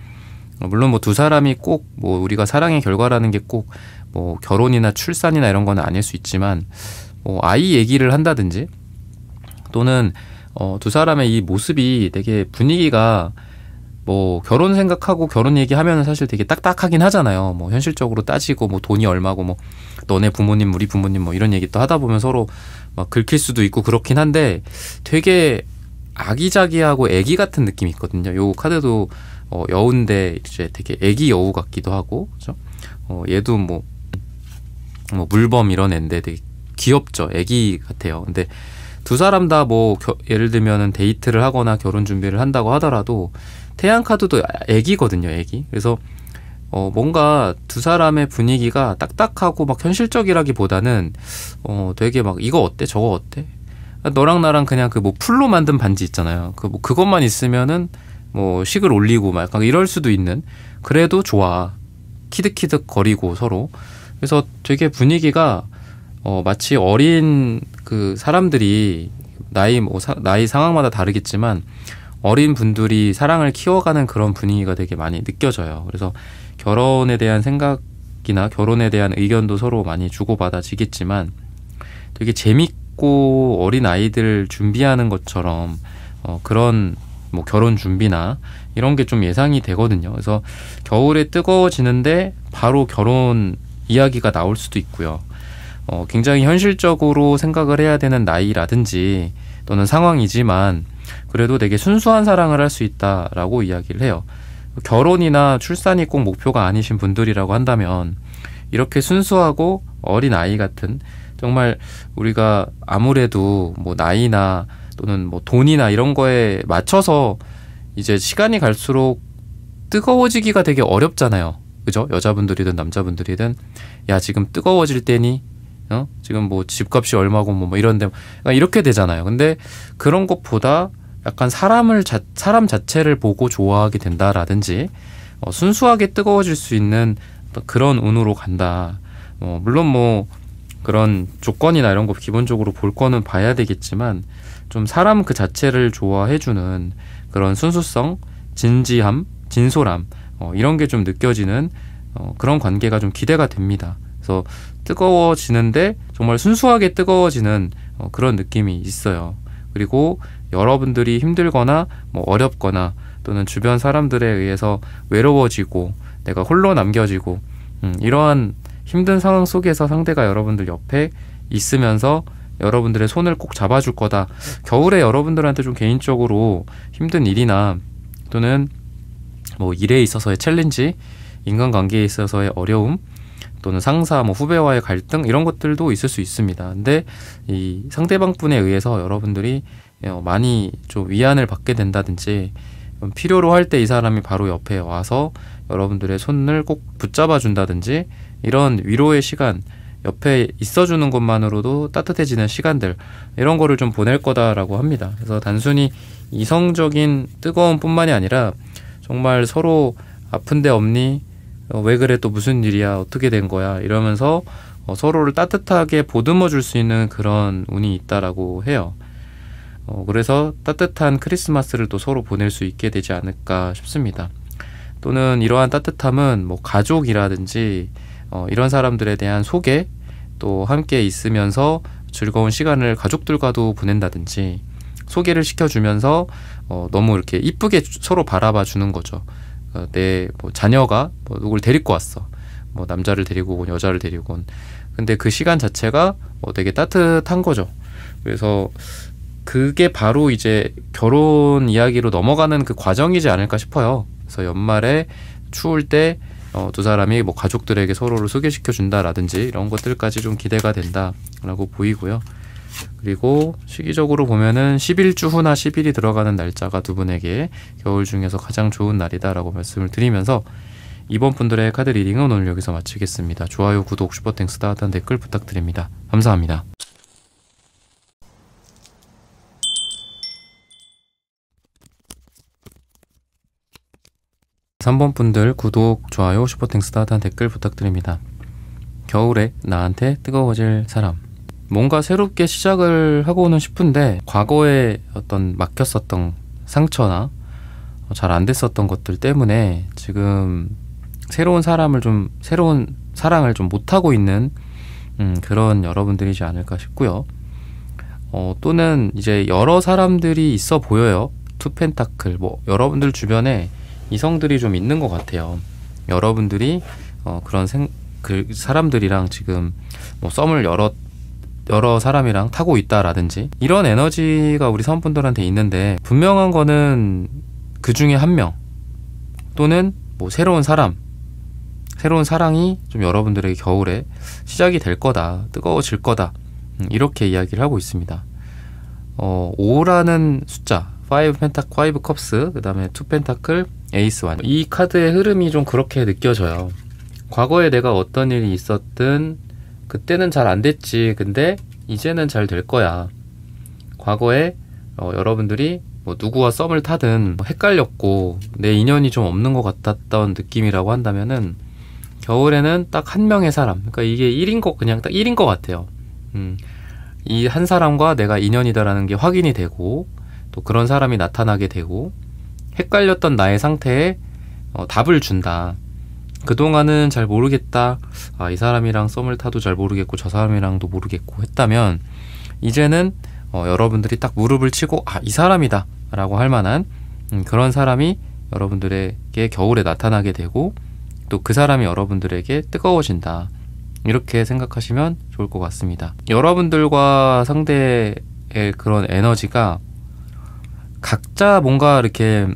물론 뭐 두 사람이 꼭 뭐 우리가 사랑의 결과라는 게 꼭 뭐 결혼이나 출산이나 이런 거는 아닐 수 있지만 뭐 아이 얘기를 한다든지 또는 두 사람의 이 모습이 되게 분위기가 뭐 결혼 생각하고 결혼 얘기하면 사실 되게 딱딱하긴 하잖아요. 뭐 현실적으로 따지고 뭐 돈이 얼마고 뭐 너네 부모님 우리 부모님 뭐 이런 얘기 또 하다 보면 서로 막 긁힐 수도 있고 그렇긴 한데 되게 아기자기하고 애기 같은 느낌이 있거든요. 요 카드도 여우인데 이제 되게 애기 여우 같기도 하고, 그죠? 얘도 뭐 물범 이런 애인데 되게 귀엽죠. 애기 같아요. 근데 두 사람 다 뭐 예를 들면은 데이트를 하거나 결혼 준비를 한다고 하더라도 태양 카드도 애기거든요. 애기. 그래서 뭔가 두 사람의 분위기가 딱딱하고 막 현실적이라기보다는 되게 막 이거 어때 저거 어때, 너랑 나랑 그냥 그 뭐 풀로 만든 반지 있잖아요. 그것만 있으면은 뭐 식을 올리고 막 약간 이럴 수도 있는, 그래도 좋아. 키득키득 거리고 서로. 그래서 되게 분위기가 마치 어린 그 사람들이 나이 상황마다 다르겠지만 어린 분들이 사랑을 키워가는 그런 분위기가 되게 많이 느껴져요. 그래서 결혼에 대한 생각이나 결혼에 대한 의견도 서로 많이 주고받아지겠지만 되게 재밌고 어린 아이들 준비하는 것처럼 그런 뭐 결혼 준비나 이런 게 좀 예상이 되거든요. 그래서 겨울에 뜨거워지는데 바로 결혼 이야기가 나올 수도 있고요. 굉장히 현실적으로 생각을 해야 되는 나이라든지 또는 상황이지만 그래도 되게 순수한 사랑을 할 수 있다라고 이야기를 해요. 결혼이나 출산이 꼭 목표가 아니신 분들이라고 한다면 이렇게 순수하고 어린 아이 같은, 정말 우리가 아무래도 뭐 나이나 또는 뭐 돈이나 이런 거에 맞춰서 이제 시간이 갈수록 뜨거워지기가 되게 어렵잖아요. 그죠? 여자분들이든 남자분들이든 야 지금 뜨거워질 때니? 지금 뭐 집값이 얼마고 뭐 이런데 이렇게 되잖아요. 근데 그런 것보다 약간 사람 자체를 보고 좋아하게 된다라든지 순수하게 뜨거워질 수 있는 그런 운으로 간다. 물론 뭐 그런 조건이나 이런 거 기본적으로 볼 거는 봐야 되겠지만 좀 사람 그 자체를 좋아해주는 그런 순수성, 진지함, 진솔함 이런 게 좀 느껴지는 그런 관계가 좀 기대가 됩니다. 그래서 뜨거워지는데 정말 순수하게 뜨거워지는 그런 느낌이 있어요. 그리고 여러분들이 힘들거나 뭐 어렵거나 또는 주변 사람들에 의해서 외로워지고 내가 홀로 남겨지고 이러한 힘든 상황 속에서 상대가 여러분들 옆에 있으면서 여러분들의 손을 꼭 잡아줄 거다. 겨울에 여러분들한테 좀 개인적으로 힘든 일이나 또는 뭐 일에 있어서의 챌린지, 인간관계에 있어서의 어려움, 또는 상사, 뭐 후배와의 갈등 이런 것들도 있을 수 있습니다. 근데 이 상대방 분에 의해서 여러분들이 많이 좀 위안을 받게 된다든지 필요로 할 때 이 사람이 바로 옆에 와서 여러분들의 손을 꼭 붙잡아 준다든지 이런 위로의 시간, 옆에 있어주는 것만으로도 따뜻해지는 시간들 이런 거를 좀 보낼 거다라고 합니다. 그래서 단순히 이성적인 뜨거움 뿐만이 아니라 정말 서로 아픈데 없니? 왜 그래? 또 무슨 일이야? 어떻게 된 거야? 이러면서 서로를 따뜻하게 보듬어 줄 수 있는 그런 운이 있다라고 해요. 그래서 따뜻한 크리스마스를 또 서로 보낼 수 있게 되지 않을까 싶습니다. 또는 이러한 따뜻함은 뭐 가족이라든지 이런 사람들에 대한 소개, 또 함께 있으면서 즐거운 시간을 가족들과도 보낸다든지 소개를 시켜주면서 너무 이렇게 이쁘게 서로 바라봐 주는 거죠. 내 뭐 자녀가 뭐 누굴 데리고 왔어. 뭐 남자를 데리고 온 여자를 데리고 온. 근데 그 시간 자체가 되게 따뜻한 거죠. 그래서 그게 바로 이제 결혼 이야기로 넘어가는 그 과정이지 않을까 싶어요. 그래서 연말에 추울 때 두 사람이 뭐 가족들에게 서로를 소개시켜 준다라든지 이런 것들까지 좀 기대가 된다라고 보이고요. 그리고 시기적으로 보면은 11주 후나 10일이 들어가는 날짜가 두 분에게 겨울 중에서 가장 좋은 날이다라고 말씀을 드리면서 이번 분들의 카드 리딩은 오늘 여기서 마치겠습니다. 좋아요, 구독, 슈퍼땡스, 따뜻한 댓글 부탁드립니다. 감사합니다. 3번 분들 구독, 좋아요, 슈퍼땡스, 따뜻한 댓글 부탁드립니다. 겨울에 나한테 뜨거워질 사람. 뭔가 새롭게 시작을 하고는 싶은데 과거에 어떤 막혔었던 상처나 잘 안 됐었던 것들 때문에 지금 새로운 사랑을 좀 못하고 있는 그런 여러분들이지 않을까 싶고요. 또는 이제 여러 사람들이 있어 보여요. 투 펜타클, 뭐 여러분들 주변에 이성들이 좀 있는 것 같아요. 여러분들이 그런 그 사람들이랑 지금 뭐 썸을 여러 사람이랑 타고 있다라든지 이런 에너지가 우리 사원분들한테 있는데 분명한 거는 그 중에 한 명 또는 뭐 새로운 사랑이 좀 여러분들에게 겨울에 시작이 될 거다, 뜨거워질 거다, 이렇게 이야기를 하고 있습니다. 5라는 숫자, 5 컵스, 그 다음에 2 펜타클, 에이스 1. 이 카드의 흐름이 좀 그렇게 느껴져요. 과거에 내가 어떤 일이 있었든 그때는 잘 안 됐지. 근데 이제는 잘 될 거야. 과거에 여러분들이 뭐 누구와 썸을 타든 헷갈렸고 내 인연이 좀 없는 것 같았던 느낌이라고 한다면은 겨울에는 딱 한 명의 사람. 그러니까 이게 그냥 딱 1인 것 같아요. 이 한 사람과 내가 인연이다라는 게 확인이 되고 또 그런 사람이 나타나게 되고 헷갈렸던 나의 상태에 답을 준다. 그동안은 잘 모르겠다. 이 사람이랑 썸을 타도 잘 모르겠고 저 사람이랑도 모르겠고 했다면 이제는 여러분들이 딱 무릎을 치고 이 사람이다 라고 할 만한 그런 사람이 여러분들에게 겨울에 나타나게 되고 또 그 사람이 여러분들에게 뜨거워진다. 이렇게 생각하시면 좋을 것 같습니다. 여러분들과 상대의 그런 에너지가 각자 뭔가 이렇게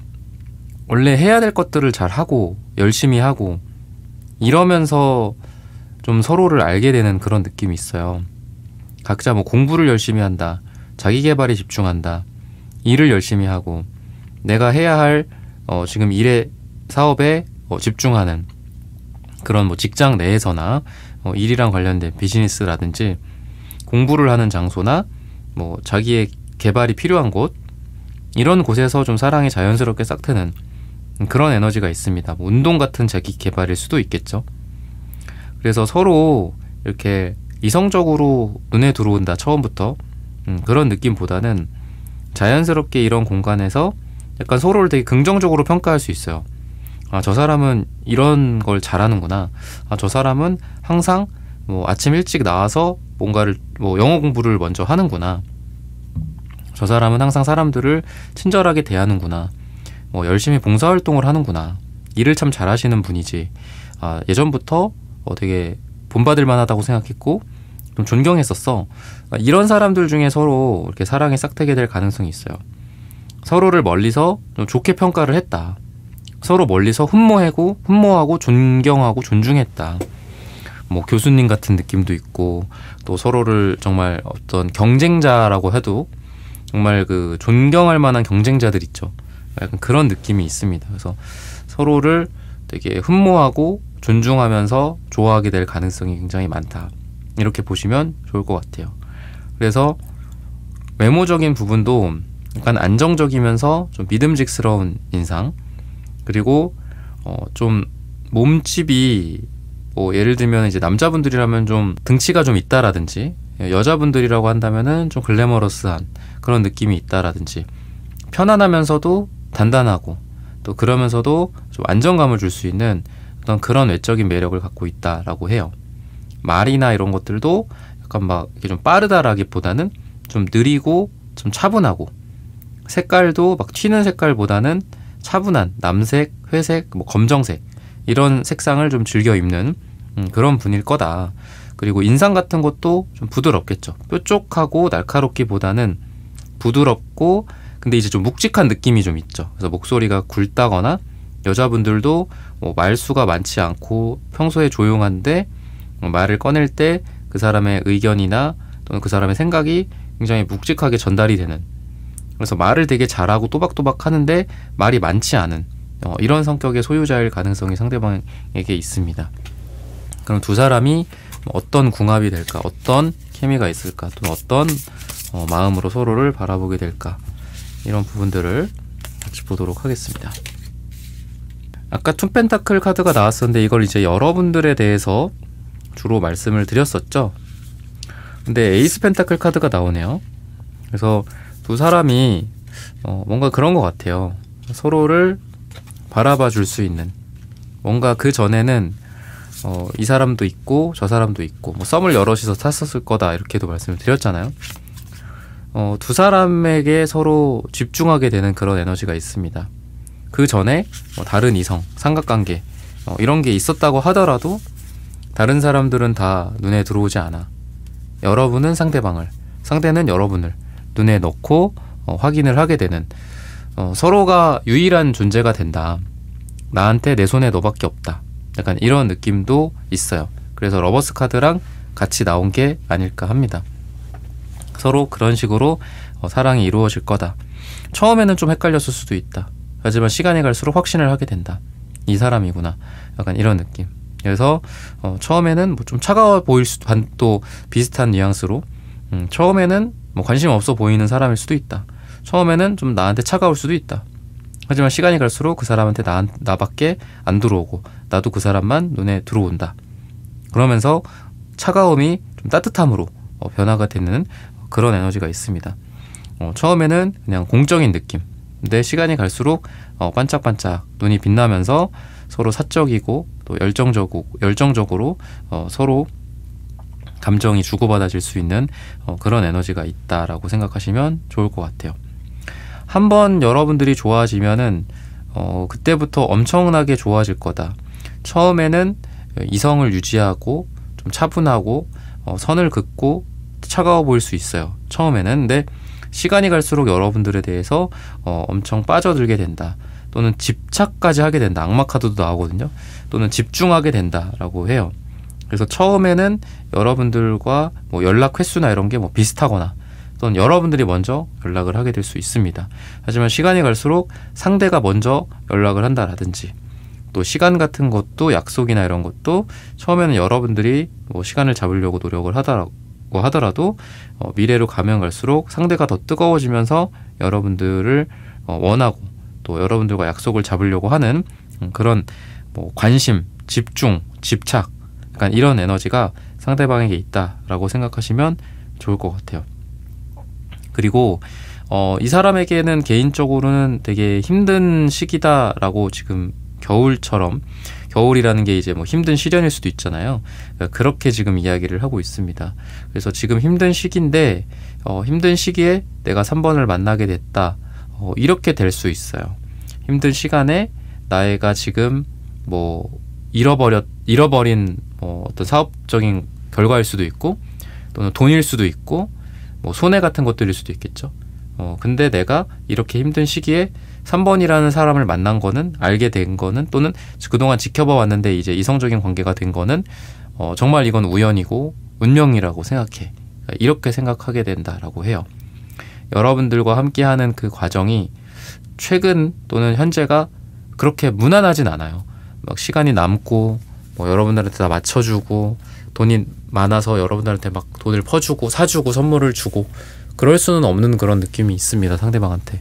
원래 해야 될 것들을 잘 하고 열심히 하고 이러면서 좀 서로를 알게 되는 그런 느낌이 있어요. 각자 뭐 공부를 열심히 한다, 자기 개발에 집중한다, 일을 열심히 하고 내가 해야 할 지금 사업에 집중하는 그런 뭐 직장 내에서나 일이랑 관련된 비즈니스라든지 공부를 하는 장소나 뭐 자기의 개발이 필요한 곳 이런 곳에서 좀 사랑이 자연스럽게 싹 트는 그런 에너지가 있습니다. 뭐 운동 같은 자기 개발일 수도 있겠죠. 그래서 서로 이렇게 이성적으로 눈에 들어온다 처음부터 그런 느낌보다는 자연스럽게 이런 공간에서 약간 서로를 되게 긍정적으로 평가할 수 있어요. 아, 저 사람은 이런 걸 잘하는구나. 아, 저 사람은 항상 뭐 아침 일찍 나와서 뭔가를 뭐 영어 공부를 먼저 하는구나. 저 사람은 항상 사람들을 친절하게 대하는구나. 뭐 열심히 봉사활동을 하는구나. 일을 참 잘하시는 분이지. 아, 예전부터 되게 본받을 만하다고 생각했고 좀 존경했었어. 아, 이런 사람들 중에 서로 이렇게 사랑에 싹트게 될 가능성이 있어요. 서로를 멀리서 좀 좋게 평가를 했다. 서로 멀리서 흠모하고 존경하고 존중했다. 뭐 교수님 같은 느낌도 있고 또 서로를 정말 어떤 경쟁자라고 해도 정말 그 존경할 만한 경쟁자들 있죠. 약간 그런 느낌이 있습니다. 그래서 서로를 되게 흠모하고 존중하면서 좋아하게 될 가능성이 굉장히 많다. 이렇게 보시면 좋을 것 같아요. 그래서 외모적인 부분도 약간 안정적이면서 좀 믿음직스러운 인상, 그리고 좀 몸집이 뭐 예를 들면 이제 남자분들이라면 좀 등치가 좀 있다라든지 여자분들이라고 한다면은 좀 글래머러스한 그런 느낌이 있다라든지 편안하면서도 단단하고 또 그러면서도 좀 안정감을 줄 수 있는 어떤 그런 외적인 매력을 갖고 있다라고 해요. 말이나 이런 것들도 약간 막 이렇게 좀 빠르다라기보다는 좀 느리고 좀 차분하고 색깔도 막 튀는 색깔보다는 차분한 남색, 회색, 뭐 검정색 이런 색상을 좀 즐겨 입는 그런 분일 거다. 그리고 인상 같은 것도 좀 부드럽겠죠. 뾰족하고 날카롭기보다는 부드럽고 근데 이제 좀 묵직한 느낌이 좀 있죠. 그래서 목소리가 굵다거나 여자분들도 뭐 말수가 많지 않고 평소에 조용한데 말을 꺼낼 때 그 사람의 의견이나 또는 그 사람의 생각이 굉장히 묵직하게 전달이 되는, 그래서 말을 되게 잘하고 또박또박 하는데 말이 많지 않은 이런 성격의 소유자일 가능성이 상대방에게 있습니다. 그럼 두 사람이 어떤 궁합이 될까, 어떤 케미가 있을까, 또는 어떤 마음으로 서로를 바라보게 될까, 이런 부분들을 같이 보도록 하겠습니다. 아까 투 펜타클 카드가 나왔었는데 이걸 이제 여러분들에 대해서 주로 말씀을 드렸었죠. 근데 에이스 펜타클 카드가 나오네요. 그래서 두 사람이 뭔가 그런 것 같아요. 서로를 바라봐 줄 수 있는, 뭔가 그 전에는 이 사람도 있고 저 사람도 있고 뭐 썸을 여럿이서 탔었을 거다 이렇게도 말씀을 드렸잖아요. 두 사람에게 서로 집중하게 되는 그런 에너지가 있습니다. 그 전에 다른 이성, 삼각관계 이런 게 있었다고 하더라도 다른 사람들은 다 눈에 들어오지 않아. 여러분은 상대방을, 상대는 여러분을 눈에 넣고 확인을 하게 되는, 서로가 유일한 존재가 된다. 나한테 내 손에 너밖에 없다. 약간 이런 느낌도 있어요. 그래서 러버스 카드랑 같이 나온 게 아닐까 합니다. 서로 그런 식으로 사랑이 이루어질 거다. 처음에는 좀 헷갈렸을 수도 있다. 하지만 시간이 갈수록 확신을 하게 된다. 이 사람이구나. 약간 이런 느낌. 그래서 처음에는 뭐 좀 차가워 보일 수도, 또 비슷한 뉘앙스로 처음에는 뭐 관심 없어 보이는 사람일 수도 있다. 처음에는 좀 나한테 차가울 수도 있다. 하지만 시간이 갈수록 그 사람한테 나밖에 안 들어오고 나도 그 사람만 눈에 들어온다. 그러면서 차가움이 좀 따뜻함으로 변화가 되는 그런 에너지가 있습니다. 처음에는 그냥 공적인 느낌. 근데 시간이 갈수록 반짝반짝 눈이 빛나면서 서로 사적이고 또 열정적으로 서로 감정이 주고받아질 수 있는 그런 에너지가 있다라고 생각하시면 좋을 것 같아요. 한번 여러분들이 좋아지면은 그때부터 엄청나게 좋아질 거다. 처음에는 이성을 유지하고 좀 차분하고 선을 긋고 차가워 보일 수 있어요. 처음에는. 근데 시간이 갈수록 여러분들에 대해서 엄청 빠져들게 된다. 또는 집착까지 하게 된다. 악마 카드도 나오거든요. 또는 집중하게 된다라고 해요. 그래서 처음에는 여러분들과 뭐 연락 횟수나 이런 게 뭐 비슷하거나 또는 여러분들이 먼저 연락을 하게 될 수 있습니다. 하지만 시간이 갈수록 상대가 먼저 연락을 한다라든지, 또 시간 같은 것도 약속이나 이런 것도 처음에는 여러분들이 뭐 시간을 잡으려고 노력을 하더라도 미래로 가면 갈수록 상대가 더 뜨거워지면서 여러분들을 원하고 또 여러분들과 약속을 잡으려고 하는 그런 뭐 관심, 집중, 집착, 약간 이런 에너지가 상대방에게 있다라고 생각하시면 좋을 것 같아요. 그리고 이 사람에게는 개인적으로는 되게 힘든 시기다라고 지금 겨울이라는 게 이제 뭐 힘든 시련일 수도 있잖아요. 그렇게 지금 이야기를 하고 있습니다. 그래서 지금 힘든 시기인데 힘든 시기에 내가 3번을 만나게 됐다. 이렇게 될 수 있어요. 힘든 시간에 나애가 지금 뭐 잃어버린 어떤 사업적인 결과일 수도 있고 또는 돈일 수도 있고 뭐 손해 같은 것들일 수도 있겠죠. 근데 내가 이렇게 힘든 시기에 3번이라는 사람을 만난 거는, 알게 된 거는, 또는 그동안 지켜봐 왔는데 이제 이성적인 관계가 된 거는 정말 이건 우연이고 운명이라고 생각해. 이렇게 생각하게 된다라고 해요. 여러분들과 함께하는 그 과정이 최근 또는 현재가 그렇게 무난하진 않아요. 막 시간이 남고 뭐 여러분들한테 다 맞춰주고 돈이 많아서 여러분들한테 막 돈을 퍼주고 사주고 선물을 주고 그럴 수는 없는 그런 느낌이 있습니다, 상대방한테.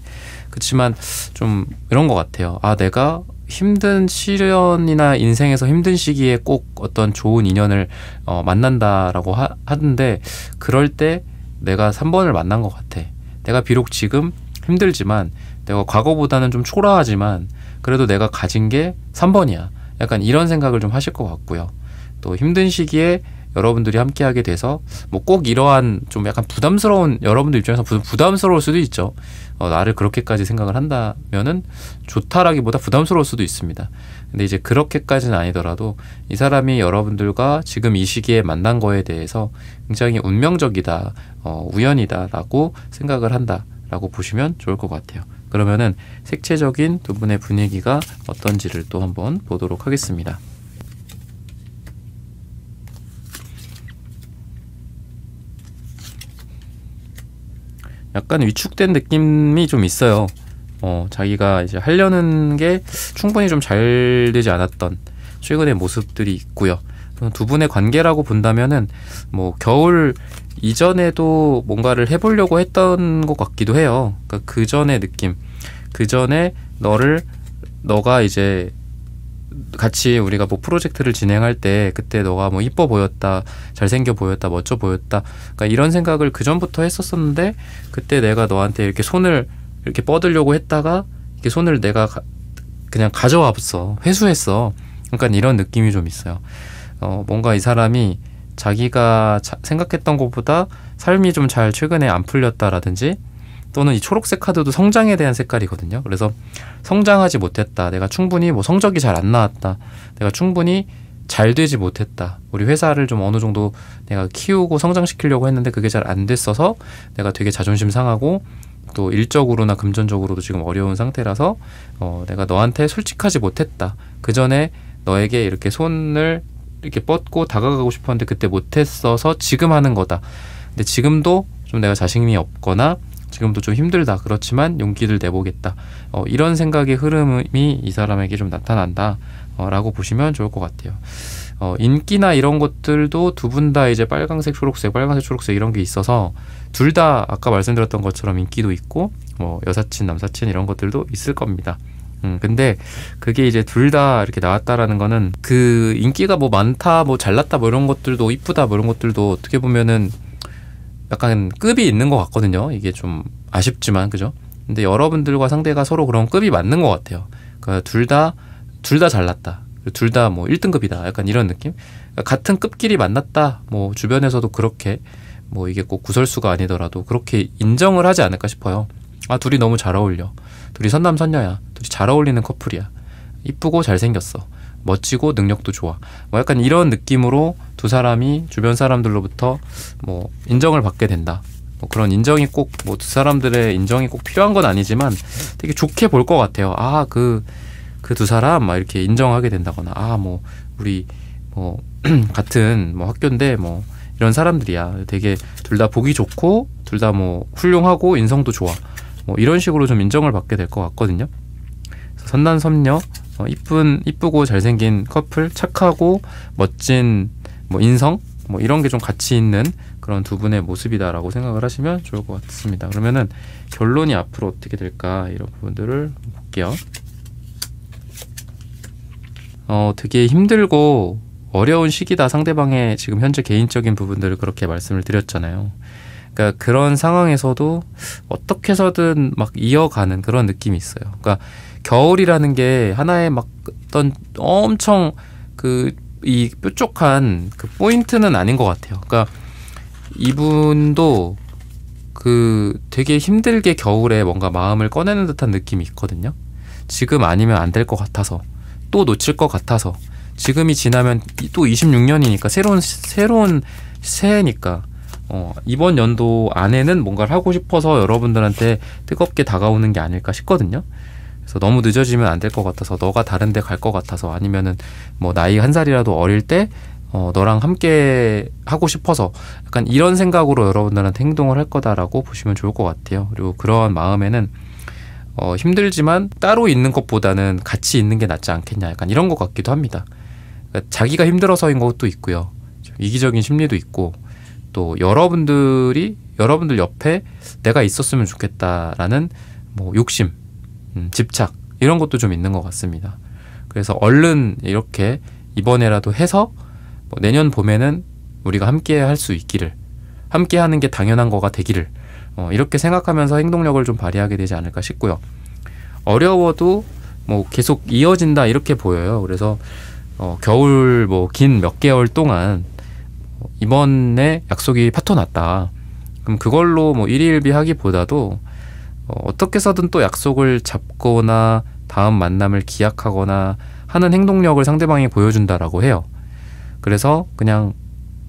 그렇지만 좀 이런 것 같아요. 내가 힘든 시련이나 인생에서 힘든 시기에 꼭 어떤 좋은 인연을 만난다라고 하는데 그럴 때 내가 3번을 만난 것 같아. 내가 비록 지금 힘들지만 내가 과거보다는 좀 초라하지만 그래도 내가 가진 게 3번이야. 약간 이런 생각을 좀 하실 것 같고요. 또 힘든 시기에 여러분들이 함께하게 돼서 뭐 꼭 이러한 좀 약간 부담스러운, 여러분들 입장에서 부담스러울 수도 있죠. 나를 그렇게까지 생각을 한다면은 좋다라기보다 부담스러울 수도 있습니다. 근데 이제 그렇게까지는 아니더라도 이 사람이 여러분들과 지금 이 시기에 만난 거에 대해서 굉장히 운명적이다, 우연이다라고 생각을 한다라고 보시면 좋을 것 같아요. 그러면은 색채적인 두 분의 분위기가 어떤지를 또 한번 보도록 하겠습니다. 약간 위축된 느낌이 좀 있어요. 자기가 이제 하려는 게 충분히 좀 잘 되지 않았던 최근의 모습들이 있고요. 두 분의 관계라고 본다면은 뭐 겨울 이전에도 뭔가를 해보려고 했던 것 같기도 해요. 그러니까 그 전의 느낌, 그 전에 너가 이제 같이 우리가 뭐 프로젝트를 진행할 때 그때 너가 뭐 이뻐 보였다, 잘생겨 보였다, 멋져 보였다, 그러니까 이런 생각을 그 전부터 했었었는데 그때 내가 너한테 이렇게 손을 이렇게 뻗으려고 했다가 이렇게 손을 내가 그냥 가져왔어, 회수했어. 그러니까 이런 느낌이 좀 있어요. 뭔가 이 사람이 자기가 생각했던 것보다 삶이 좀 잘 최근에 안 풀렸다라든지, 또는 이 초록색 카드도 성장에 대한 색깔이거든요. 그래서 성장하지 못했다, 내가 충분히 뭐 성적이 잘 안 나왔다, 내가 충분히 잘 되지 못했다, 우리 회사를 좀 어느 정도 내가 키우고 성장시키려고 했는데 그게 잘 안 됐어서 내가 되게 자존심 상하고 또 일적으로나 금전적으로도 지금 어려운 상태라서 내가 너한테 솔직하지 못했다, 그 전에 너에게 이렇게 손을 이렇게 뻗고 다가가고 싶었는데 그때 못했어서 지금 하는 거다. 근데 지금도 좀 내가 자신이 없거나 지금도 좀 힘들다, 그렇지만 용기를 내보겠다, 이런 생각의 흐름이 이 사람에게 좀 나타난다 라고 보시면 좋을 것 같아요. 인기나 이런 것들도 두 분 다 이제 빨강색 초록색 이런 게 있어서 둘 다 아까 말씀드렸던 것처럼 인기도 있고 뭐 여사친 남사친 이런 것들도 있을 겁니다. 근데 그게 이제 둘 다 이렇게 나왔다라는 거는 그 인기가 뭐 많다, 뭐 잘났다, 뭐 이런 것들도 이쁘다, 뭐 이런 것들도 어떻게 보면은 약간 급이 있는 것 같거든요. 이게 좀 아쉽지만, 그죠? 근데 여러분들과 상대가 서로 그런 급이 맞는 것 같아요. 그러니까 둘 다 잘났다, 둘 다 뭐 1등급이다, 약간 이런 느낌? 그러니까 같은 급끼리 만났다, 뭐 주변에서도 그렇게 뭐 이게 꼭 구설수가 아니더라도 그렇게 인정을 하지 않을까 싶어요. 둘이 너무 잘 어울려, 둘이 선남선녀야, 둘이 잘 어울리는 커플이야, 이쁘고 잘생겼어, 멋지고 능력도 좋아, 뭐 약간 이런 느낌으로 두 사람이 주변 사람들로부터 뭐 인정을 받게 된다. 뭐 그런 인정이 꼭 뭐 두 사람들의 인정이 꼭 필요한 건 아니지만 되게 좋게 볼 것 같아요. 그 두 사람 막 이렇게 인정하게 된다거나, 뭐 우리 뭐 같은 뭐 학교인데 뭐 이런 사람들이야, 되게 둘 다 보기 좋고 둘 다 뭐 훌륭하고 인성도 좋아, 뭐 이런 식으로 좀 인정을 받게 될 것 같거든요. 선남선녀, 이쁘고 잘생긴 커플, 착하고 멋진 뭐 인성, 뭐 이런 게 좀 같이 있는 그런 두 분의 모습이다라고 생각을 하시면 좋을 것 같습니다. 그러면은 결론이 앞으로 어떻게 될까, 이런 부분들을 볼게요. 되게 힘들고 어려운 시기다. 상대방의 지금 현재 개인적인 부분들을 그렇게 말씀을 드렸잖아요. 그러니까 그런 상황에서도 어떻게 해서든 막 이어가는 그런 느낌이 있어요. 그러니까 겨울이라는 게 하나의 막 어떤 엄청 이 뾰족한 그 포인트는 아닌 것 같아요. 그러니까 이분도 되게 힘들게 겨울에 뭔가 마음을 꺼내는 듯한 느낌이 있거든요. 지금 아니면 안 될 것 같아서, 또 놓칠 것 같아서, 지금이 지나면 또 26년이니까 새로운 새해니까 이번 연도 안에는 뭔가를 하고 싶어서 여러분들한테 뜨겁게 다가오는 게 아닐까 싶거든요. 그래서 너무 늦어지면 안 될 것 같아서, 너가 다른 데 갈 것 같아서, 아니면은 뭐 나이 한 살이라도 어릴 때 너랑 함께 하고 싶어서, 약간 이런 생각으로 여러분들한테 행동을 할 거다라고 보시면 좋을 것 같아요. 그리고 그러한 마음에는 힘들지만 따로 있는 것보다는 같이 있는 게 낫지 않겠냐, 약간 이런 것 같기도 합니다. 그러니까 자기가 힘들어서인 것도 있고요, 이기적인 심리도 있고, 또 여러분들 옆에 내가 있었으면 좋겠다라는 뭐 욕심, 집착, 이런 것도 좀 있는 것 같습니다. 그래서 얼른 이렇게 이번에라도 해서 내년 봄에는 우리가 함께 할 수 있기를, 함께 하는 게 당연한 거가 되기를, 이렇게 생각하면서 행동력을 좀 발휘하게 되지 않을까 싶고요. 어려워도 뭐 계속 이어진다, 이렇게 보여요. 그래서 겨울 뭐 긴 몇 개월 동안 이번에 약속이 파토 났다, 그럼 그걸로 뭐 일희일비 하기보다도 어떻게 해서든 또 약속을 잡거나 다음 만남을 기약하거나 하는 행동력을 상대방이 보여준다라고 해요. 그래서 그냥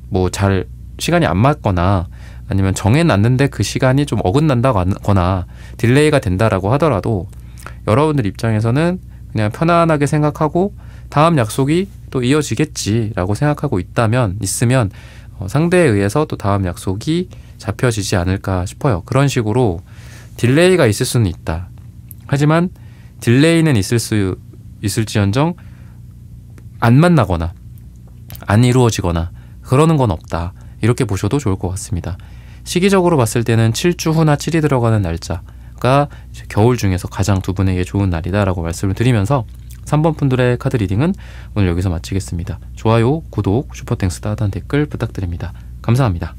뭐 잘 시간이 안 맞거나 아니면 정해놨는데 그 시간이 좀 어긋난다거나 딜레이가 된다라고 하더라도 여러분들 입장에서는 그냥 편안하게 생각하고 다음 약속이 또 이어지겠지라고 생각하고 있으면 상대에 의해서 또 다음 약속이 잡혀지지 않을까 싶어요. 그런 식으로 딜레이가 있을 수는 있다. 하지만 딜레이는 있을지언정 안 만나거나 안 이루어지거나 그러는 건 없다, 이렇게 보셔도 좋을 것 같습니다. 시기적으로 봤을 때는 7주 후나 7이 들어가는 날짜가 겨울 중에서 가장 두 분에게 좋은 날이다라고 말씀을 드리면서 3번 분들의 카드 리딩은 오늘 여기서 마치겠습니다. 좋아요, 구독, 슈퍼땡스 따뜻한 댓글 부탁드립니다. 감사합니다.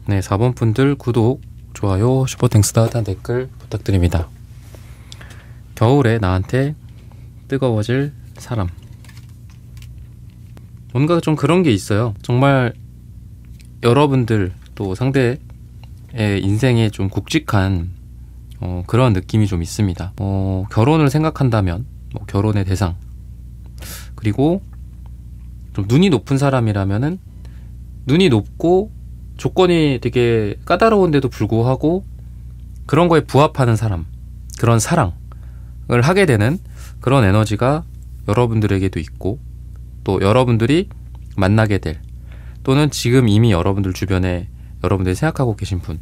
네, 4번 분들 구독, 좋아요, 슈퍼땡스 따뜻한 댓글 부탁드립니다. 겨울에 나한테 뜨거워질 사람. 뭔가 좀 그런 게 있어요. 정말 여러분들 또 상대의 인생에 좀 굵직한 그런 느낌이 좀 있습니다. 결혼을 생각한다면 결혼의 대상, 그리고 좀 눈이 높은 사람이라면은 눈이 높고 조건이 되게 까다로운데도 불구하고 그런 거에 부합하는 사람, 그런 사랑을 하게 되는 그런 에너지가 여러분들에게도 있고, 또 여러분들이 만나게 될, 또는 지금 이미 여러분들 주변에 여러분들이 생각하고 계신 분,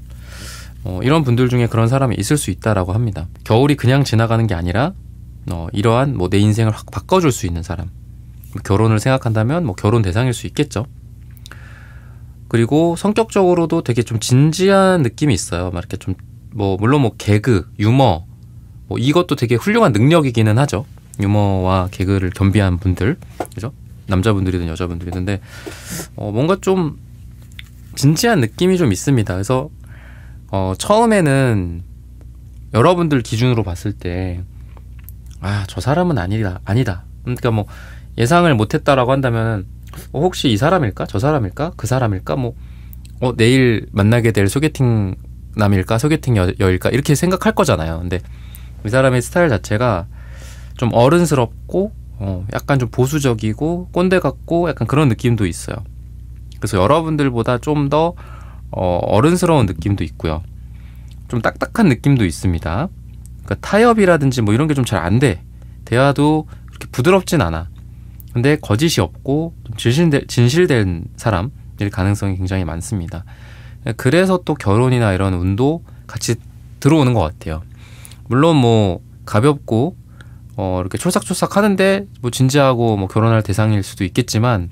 이런 분들 중에 그런 사람이 있을 수 있다라고 합니다. 겨울이 그냥 지나가는 게 아니라 이러한 내 인생을 확 바꿔줄 수 있는 사람, 결혼을 생각한다면 결혼 대상일 수 있겠죠. 그리고 성격적으로도 되게 좀 진지한 느낌이 있어요. 막 이렇게 좀 물론 개그, 유머, 이것도 되게 훌륭한 능력이기는 하죠. 유머와 개그를 겸비한 분들, 그죠? 남자분들이든 여자분들이든. 근데 뭔가 좀 진지한 느낌이 좀 있습니다. 그래서 처음에는 여러분들 기준으로 봤을 때 저 사람은 아니다. 그러니까 예상을 못했다라고 한다면 혹시 이 사람일까? 저 사람일까? 그 사람일까? 내일 만나게 될 소개팅 남일까? 소개팅 여일까? 이렇게 생각할 거잖아요. 근데 이 사람의 스타일 자체가 좀 어른스럽고 약간 좀 보수적이고 꼰대 같고 약간 그런 느낌도 있어요. 그래서 여러분들보다 좀 더 어른스러운 느낌도 있고요. 좀 딱딱한 느낌도 있습니다. 그러니까 타협이라든지 이런 게 좀 잘 안 돼. 대화도 그렇게 부드럽진 않아. 근데 거짓이 없고 좀 진실된 사람일 가능성이 굉장히 많습니다. 그래서 또 결혼이나 이런 운도 같이 들어오는 것 같아요. 물론 가볍고 이렇게 촐싹촐싹 하는데 진지하고 결혼할 대상일 수도 있겠지만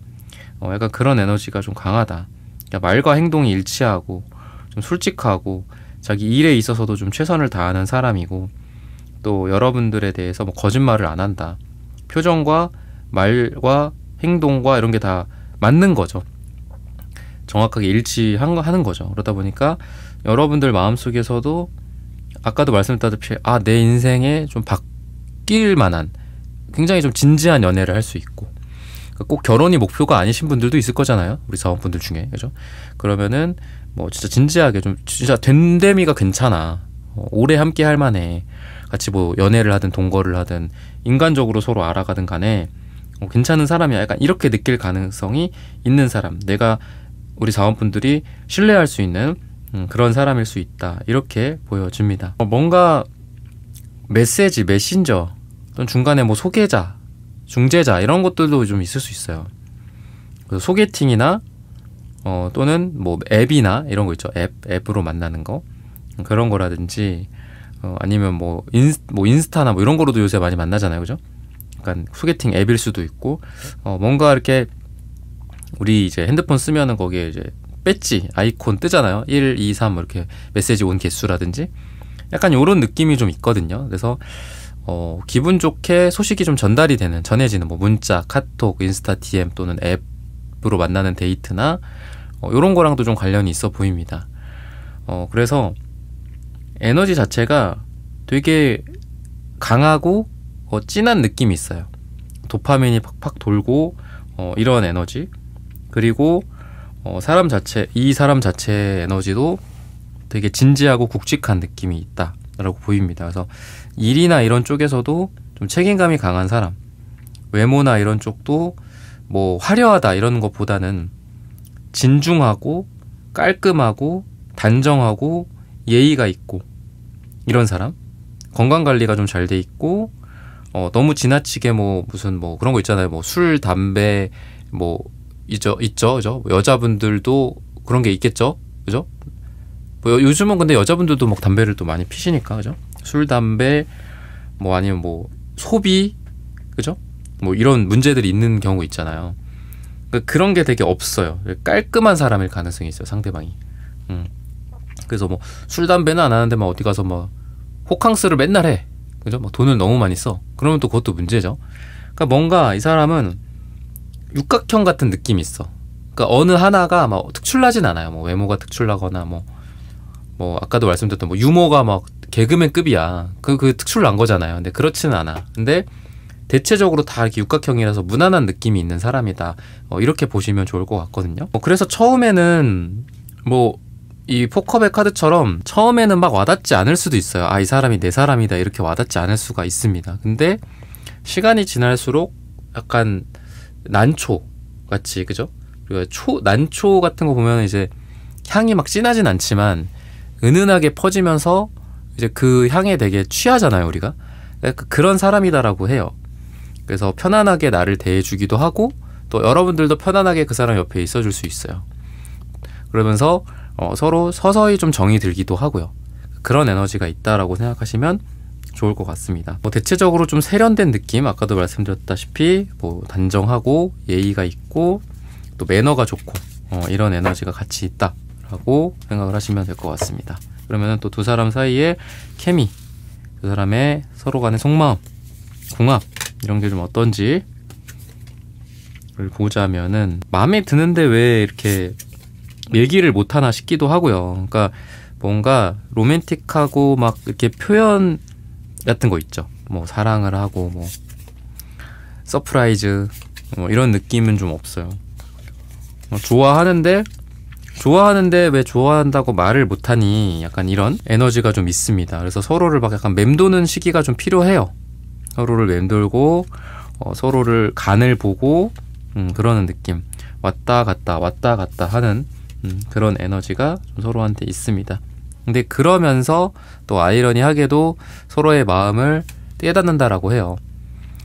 약간 그런 에너지가 좀 강하다. 그러니까 말과 행동이 일치하고 좀 솔직하고 자기 일에 있어서도 좀 최선을 다하는 사람이고, 또 여러분들에 대해서 뭐 거짓말을 안 한다. 표정과 말과 행동과 이런 게 다 맞는 거죠. 정확하게 일치하는 거죠. 그러다 보니까 여러분들 마음속에서도 아까도 말씀드렸다시피 내 인생에 좀 바뀔 만한 굉장히 좀 진지한 연애를 할 수 있고, 꼭 결혼이 목표가 아니신 분들도 있을 거잖아요. 우리 사원분들 중에. 그죠? 그러면은 뭐 진짜 진지하게 좀 진짜 됨됨이가 괜찮아. 오래 함께 할 만해. 같이 뭐 연애를 하든 동거를 하든 인간적으로 서로 알아가든 간에 괜찮은 사람이야. 약간 이렇게 느낄 가능성이 있는 사람. 내가 우리 사원분들이 신뢰할 수 있는 그런 사람일 수 있다. 이렇게 보여집니다. 뭔가 메시지, 메신저 또는 중간에 뭐 소개자, 중재자 이런 것들도 좀 있을 수 있어요. 그래서 소개팅이나 또는 뭐 앱이나 이런 거 있죠. 앱으로 만나는 거 그런 거라든지 아니면 뭐 인스타나 뭐 이런 거로도 요새 많이 만나잖아요. 그죠? 약간 소개팅 앱일 수도 있고 뭔가 이렇게 우리 이제 핸드폰 쓰면은 거기에 이제 배지 아이콘 뜨잖아요. 1, 2, 3 이렇게 메시지 온 개수라든지 약간 요런 느낌이 좀 있거든요. 그래서 기분 좋게 소식이 좀 전달이 되는, 전해지는 뭐 문자, 카톡, 인스타 DM 또는 앱으로 만나는 데이트나 요런 거랑도 좀 관련이 있어 보입니다. 그래서 에너지 자체가 되게 강하고 진한 느낌이 있어요. 도파민이 팍팍 돌고 이런 에너지, 그리고 이 사람 자체의 에너지도 되게 진지하고 굵직한 느낌이 있다라고 보입니다. 그래서 일이나 이런 쪽에서도 좀 책임감이 강한 사람, 외모나 이런 쪽도 뭐 화려하다 이런 것보다는 진중하고 깔끔하고 단정하고 예의가 있고 이런 사람, 건강관리가 좀 잘 돼 있고 너무 지나치게 뭐 무슨 뭐 그런 거 있잖아요. 뭐 술, 담배 뭐 있죠, 그죠? 여자분들도 그런 게 있겠죠, 그죠? 뭐 요즘은 근데 여자분들도 막 담배를 또 많이 피시니까, 그죠? 술, 담배 뭐 아니면 뭐 소비, 그죠? 뭐 이런 문제들이 있는 경우 있잖아요. 그런 게 되게 없어요. 깔끔한 사람일 가능성이 있어요, 상대방이. 그래서 뭐 술, 담배는 안 하는데 막 어디 가서 뭐 호캉스를 맨날 해, 그죠? 막 돈을 너무 많이 써. 그러면 또 그것도 문제죠. 그러니까 뭔가 이 사람은 육각형 같은 느낌이 있어. 그러니까 어느 하나가 막 특출나진 않아요. 뭐 외모가 특출나거나 뭐 아까도 말씀드렸던 뭐 유머가 막 개그맨급이야. 그 특출난 거잖아요. 근데 그렇지는 않아. 근데 대체적으로 다 이렇게 육각형이라서 무난한 느낌이 있는 사람이다. 이렇게 보시면 좋을 것 같거든요. 그래서 처음에는 뭐 이 포커백 카드처럼 처음에는 막 와닿지 않을 수도 있어요. 이 사람이 내 사람이다 이렇게 와닿지 않을 수가 있습니다. 근데 시간이 지날수록 약간 난초 같이, 그죠? 그리고 난초 같은 거 보면 이제 향이 막 진하진 않지만 은은하게 퍼지면서 이제 그 향에 되게 취하잖아요, 우리가. 그런 사람이다라고 해요. 그래서 편안하게 나를 대해주기도 하고 또 여러분들도 편안하게 그 사람 옆에 있어줄 수 있어요. 그러면서 서로 서서히 좀 정이 들기도 하고요. 그런 에너지가 있다라고 생각하시면 좋을 것 같습니다. 뭐 대체적으로 좀 세련된 느낌, 아까도 말씀드렸다시피 뭐 단정하고 예의가 있고 또 매너가 좋고 이런 에너지가 같이 있다라고 생각을 하시면 될 것 같습니다. 그러면 또 두 사람 사이의 케미, 두 사람의 서로 간의 속마음, 궁합 이런 게 좀 어떤지를 보자면은 마음에 드는데 왜 이렇게 얘기를 못하나 싶기도 하고요. 그러니까 뭔가 로맨틱하고 막 이렇게 표현 같은 거 있죠. 뭐 사랑을 하고 뭐 서프라이즈 뭐 이런 느낌은 좀 없어요. 좋아하는데 왜 좋아한다고 말을 못하니, 약간 이런 에너지가 좀 있습니다. 그래서 서로를 막 약간 맴도는 시기가 좀 필요해요. 서로를 맴돌고 서로를 간을 보고 그러는 느낌, 왔다 갔다 하는 그런 에너지가 좀 서로한테 있습니다. 근데 그러면서 또 아이러니하게도 서로의 마음을 깨닫는다라고 해요.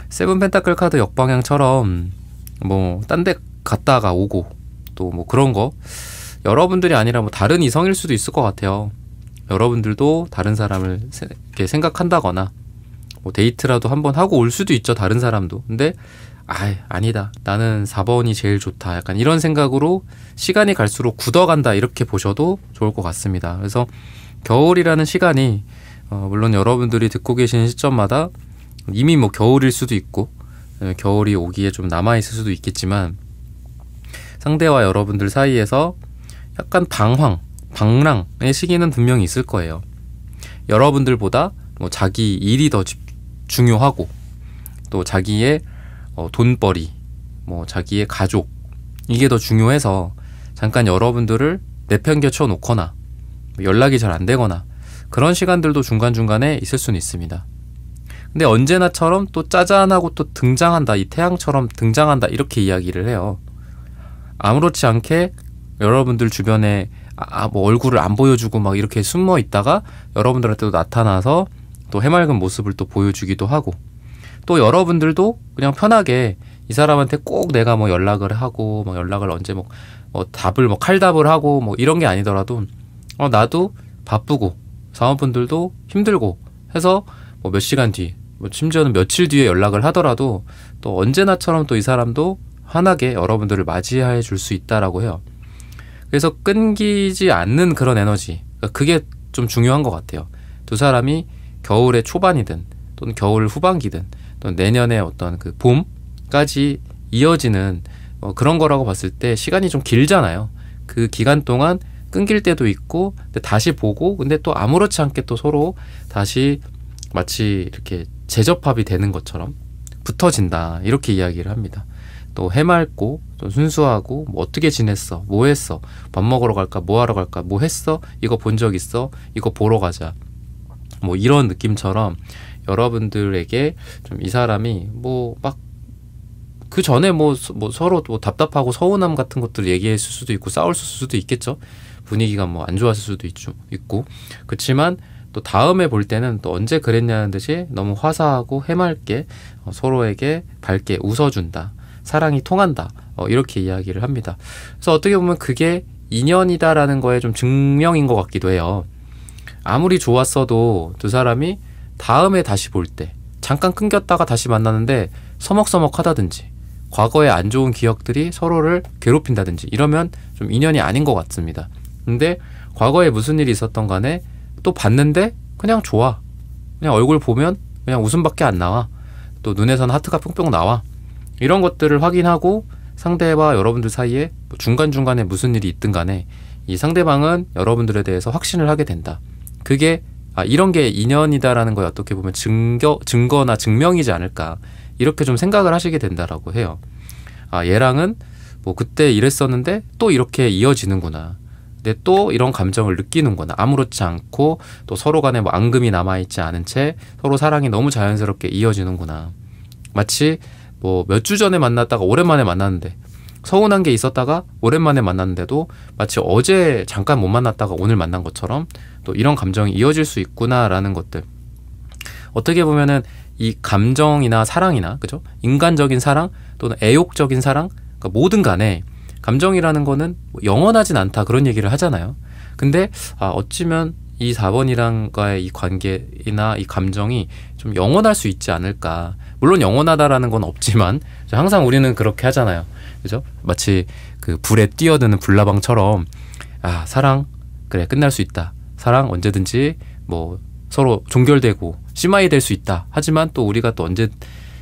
세븐 펜타클 카드 역방향처럼 뭐 딴 데 갔다가 오고 또 뭐 그런 거, 여러분들이 아니라 뭐 다른 이성일 수도 있을 것 같아요. 여러분들도 다른 사람을 이렇게 생각한다거나 뭐 데이트라도 한번 하고 올 수도 있죠, 다른 사람도. 근데 아니다, 나는 4번이 제일 좋다, 약간 이런 생각으로 시간이 갈수록 굳어간다 이렇게 보셔도 좋을 것 같습니다. 그래서 겨울이라는 시간이 물론 여러분들이 듣고 계시는 시점마다 이미 뭐 겨울일 수도 있고 겨울이 오기에 좀 남아있을 수도 있겠지만 상대와 여러분들 사이에서 약간 방랑의 시기는 분명히 있을 거예요. 여러분들보다 뭐 자기 일이 더 중요하고 또 자기의 돈벌이, 뭐 자기의 가족 이게 더 중요해서 잠깐 여러분들을 내팽개쳐 놓거나 연락이 잘 안 되거나 그런 시간들도 중간중간에 있을 수는 있습니다. 근데 언제나처럼 또 짜잔하고 또 등장한다, 이 태양처럼 등장한다 이렇게 이야기를 해요. 아무렇지 않게 여러분들 주변에 뭐 얼굴을 안 보여주고 막 이렇게 숨어 있다가 여러분들한테도 나타나서 또 해맑은 모습을 또 보여주기도 하고, 또 여러분들도 그냥 편하게 이 사람한테 꼭 내가 뭐 연락을 하고 뭐 연락을 언제 뭐 답을 뭐 칼답을 하고 뭐 이런 게 아니더라도 나도 바쁘고 사원분들도 힘들고 해서 뭐 몇 시간 뒤, 뭐 심지어는 며칠 뒤에 연락을 하더라도 또 언제나처럼 또 이 사람도 환하게 여러분들을 맞이해 줄 수 있다라고 해요. 그래서 끊기지 않는 그런 에너지, 그게 좀 중요한 것 같아요. 두 사람이 겨울의 초반이든 또는 겨울 후반기든 또는 내년의 어떤 그 봄까지 이어지는 그런 거라고 봤을 때 시간이 좀 길잖아요. 그 기간 동안 끊길 때도 있고 근데 다시 보고 근데 또 아무렇지 않게 또 서로 다시 마치 이렇게 재접합이 되는 것처럼 붙어진다 이렇게 이야기를 합니다. 또 해맑고 또 순수하고 뭐 어떻게 지냈어? 뭐 했어? 밥 먹으러 갈까? 뭐 하러 갈까? 뭐 했어? 이거 본 적 있어? 이거 보러 가자. 뭐 이런 느낌처럼 여러분들에게 좀 이 사람이 뭐 막 그 전에 뭐 서로 뭐 답답하고 서운함 같은 것들 얘기했을 수도 있고 싸울 수도 있겠죠. 분위기가 뭐 안 좋았을 수도 있고 그렇지만 또 다음에 볼 때는 또 언제 그랬냐는 듯이 너무 화사하고 해맑게 서로에게 밝게 웃어준다. 사랑이 통한다. 이렇게 이야기를 합니다. 그래서 어떻게 보면 그게 인연이다라는 거에 좀 증명인 것 같기도 해요. 아무리 좋았어도 두 사람이 다음에 다시 볼 때 잠깐 끊겼다가 다시 만나는데 서먹서먹하다든지 과거의 안 좋은 기억들이 서로를 괴롭힌다든지 이러면 좀 인연이 아닌 것 같습니다. 근데 과거에 무슨 일이 있었던 간에 또 봤는데 그냥 좋아. 그냥 얼굴 보면 그냥 웃음밖에 안 나와. 또 눈에서는 하트가 뿅뿅 나와. 이런 것들을 확인하고 상대와 여러분들 사이에 중간중간에 무슨 일이 있든 간에 이 상대방은 여러분들에 대해서 확신을 하게 된다. 그게 이런 게 인연이다라는 거에 어떻게 보면 증거나 증명이지 않을까 이렇게 좀 생각을 하시게 된다라고 해요. 얘랑은 뭐 그때 이랬었는데 또 이렇게 이어지는구나. 근데 또 이런 감정을 느끼는구나. 아무렇지 않고 또 서로 간에 뭐 앙금이 남아있지 않은 채 서로 사랑이 너무 자연스럽게 이어지는구나. 마치 뭐 몇 주 전에 만났다가 오랜만에 만났는데 서운한 게 있었다가 오랜만에 만났는데도 마치 어제 잠깐 못 만났다가 오늘 만난 것처럼 또 이런 감정이 이어질 수 있구나라는 것들. 어떻게 보면은 이 감정이나 사랑이나 그죠? 인간적인 사랑 또는 애욕적인 사랑, 그러니까 뭐든 간에 감정이라는 거는 영원하진 않다 그런 얘기를 하잖아요. 근데 어찌면 이 4번이랑과의 이 관계나 이 감정이 좀 영원할 수 있지 않을까. 물론 영원하다라는 건 없지만 항상 우리는 그렇게 하잖아요. 그죠? 마치 그 불에 뛰어드는 불나방처럼 사랑 그래 끝날 수 있다. 사랑 언제든지 뭐 서로 종결되고 심하이 될 수 있다. 하지만 또 우리가 또 언제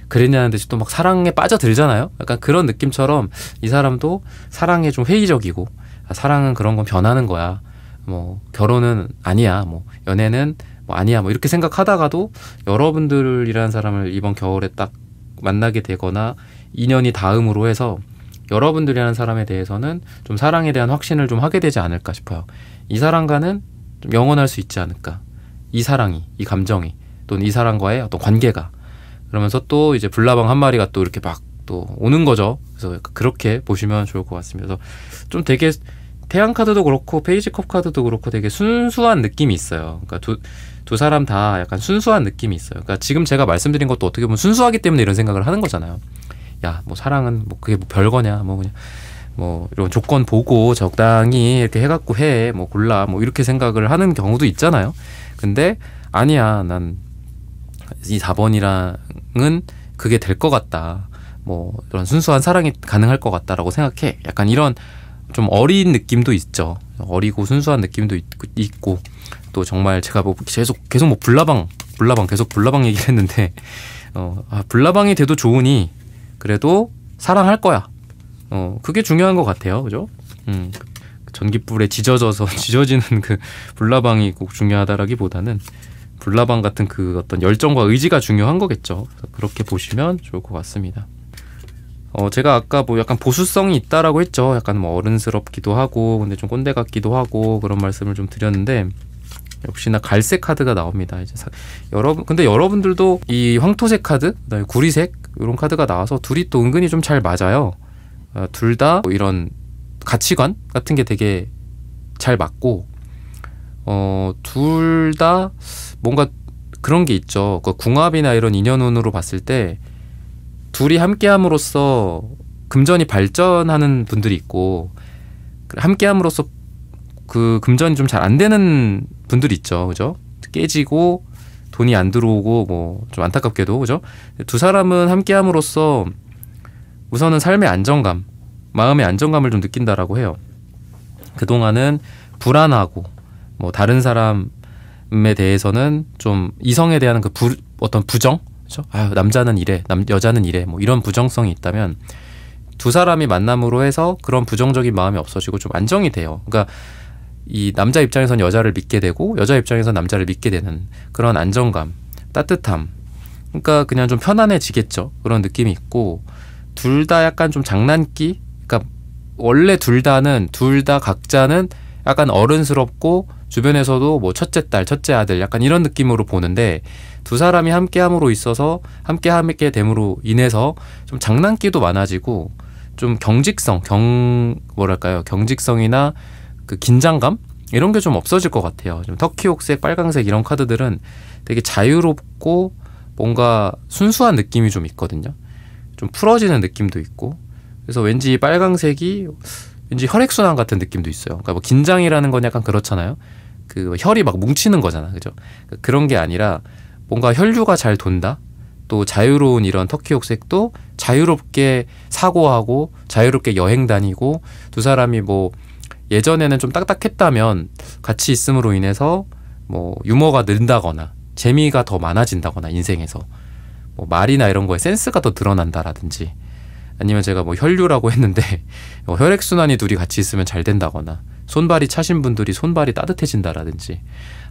그랬냐는 듯이 또 막 사랑에 빠져들잖아요. 약간 그런 느낌처럼 이 사람도 사랑에 좀 회의적이고 사랑은 그런 건 변하는 거야. 뭐 결혼은 아니야. 뭐 연애는 뭐 아니야. 뭐 이렇게 생각하다가도 여러분들이라는 사람을 이번 겨울에 딱 만나게 되거나 인연이 닿음으로 해서 여러분들이라는 사람에 대해서는 좀 사랑에 대한 확신을 좀 하게 되지 않을까 싶어요. 이 사람과는 좀 영원할 수 있지 않을까. 이 사랑이, 이 감정이, 또는 이 사람과의 어떤 관계가. 그러면서 또 이제 불나방 한 마리가 또 이렇게 막 또 오는 거죠. 그래서 그렇게 보시면 좋을 것 같습니다. 그래서 좀 되게 태양 카드도 그렇고 페이지 컵 카드도 그렇고 되게 순수한 느낌이 있어요. 그러니까 두 사람 다 약간 순수한 느낌이 있어요. 그러니까 지금 제가 말씀드린 것도 어떻게 보면 순수하기 때문에 이런 생각을 하는 거잖아요. 야, 뭐 사랑은 뭐 그게 뭐 별거냐, 뭐 그냥 뭐 이런 조건 보고 적당히 이렇게 해갖고 해, 뭐 골라, 뭐 이렇게 생각을 하는 경우도 있잖아요. 근데 아니야, 난 이 4번이랑은 그게 될 것 같다. 뭐 이런 순수한 사랑이 가능할 것 같다라고 생각해. 약간 이런 좀 어린 느낌도 있죠. 어리고 순수한 느낌도 있고 또 정말 제가 뭐 계속 뭐 불나방 계속 불나방 얘기를 했는데 불나방이 돼도 좋으니 그래도 사랑할 거야. 그게 중요한 것 같아요. 그죠? 전깃불에 지져지는 그 불나방이 꼭 중요하다라기보다는 불나방 같은 그 어떤 열정과 의지가 중요한 거겠죠. 그렇게 보시면 좋을 것 같습니다. 제가 아까 뭐 약간 보수성이 있다라고 했죠. 약간 뭐 어른스럽기도 하고 근데 좀 꼰대 같기도 하고 그런 말씀을 좀 드렸는데 역시나 갈색 카드가 나옵니다. 이제 근데 여러분들도 이 황토색 카드, 그다음에 구리색 이런 카드가 나와서 둘이 또 은근히 좀 잘 맞아요. 둘 다 뭐 이런 가치관 같은 게 되게 잘 맞고 둘 다 뭔가 그런 게 있죠. 그 궁합이나 이런 인연운으로 봤을 때 둘이 함께함으로써 금전이 발전하는 분들이 있고 함께함으로써 그 금전이 좀 잘 안 되는 분들이 있죠. 그죠? 깨지고 돈이 안 들어오고 뭐 좀 안타깝게도 그죠? 두 사람은 함께함으로써 우선은 삶의 안정감, 마음의 안정감을 좀 느낀다라고 해요. 그동안은 불안하고 뭐 다른 사람에 대해서는 좀 이성에 대한 그 어떤 부정, 그렇죠? 남자는 이래, 여자는 이래, 뭐 이런 부정성이 있다면 두 사람이 만남으로 해서 그런 부정적인 마음이 없어지고 좀 안정이 돼요. 그러니까 이 남자 입장에선 여자를 믿게 되고 여자 입장에선 남자를 믿게 되는 그런 안정감, 따뜻함. 그러니까 그냥 좀 편안해지겠죠. 그런 느낌이 있고 둘 다 약간 좀 장난기. 그러니까 원래 둘 다 각자는 약간 어른스럽고 주변에서도 뭐 첫째 딸, 첫째 아들 약간 이런 느낌으로 보는데 두 사람이 함께함으로 있어서 함께 됨으로 인해서 좀 장난기도 많아지고 좀 경직성이나 그 긴장감 이런 게 좀 없어질 것 같아요. 좀 터키옥색, 빨강색 이런 카드들은 되게 자유롭고 뭔가 순수한 느낌이 좀 있거든요. 좀 풀어지는 느낌도 있고 그래서 왠지 빨강색이 왠지 혈액순환 같은 느낌도 있어요. 그러니까 뭐 긴장이라는 건 약간 그렇잖아요. 그 혈이 막 뭉치는 거잖아, 그죠? 그런 게 아니라 뭔가 혈류가 잘 돈다. 또 자유로운 이런 터키옥색도 자유롭게 사고하고 자유롭게 여행 다니고 두 사람이 뭐 예전에는 좀 딱딱했다면 같이 있음으로 인해서 뭐 유머가 는다거나 재미가 더 많아진다거나 인생에서 뭐 말이나 이런 거에 센스가 더 드러난다라든지 아니면 제가 뭐 혈류라고 했는데 혈액순환이 둘이 같이 있으면 잘 된다거나 손발이 차신 분들이 손발이 따뜻해진다라든지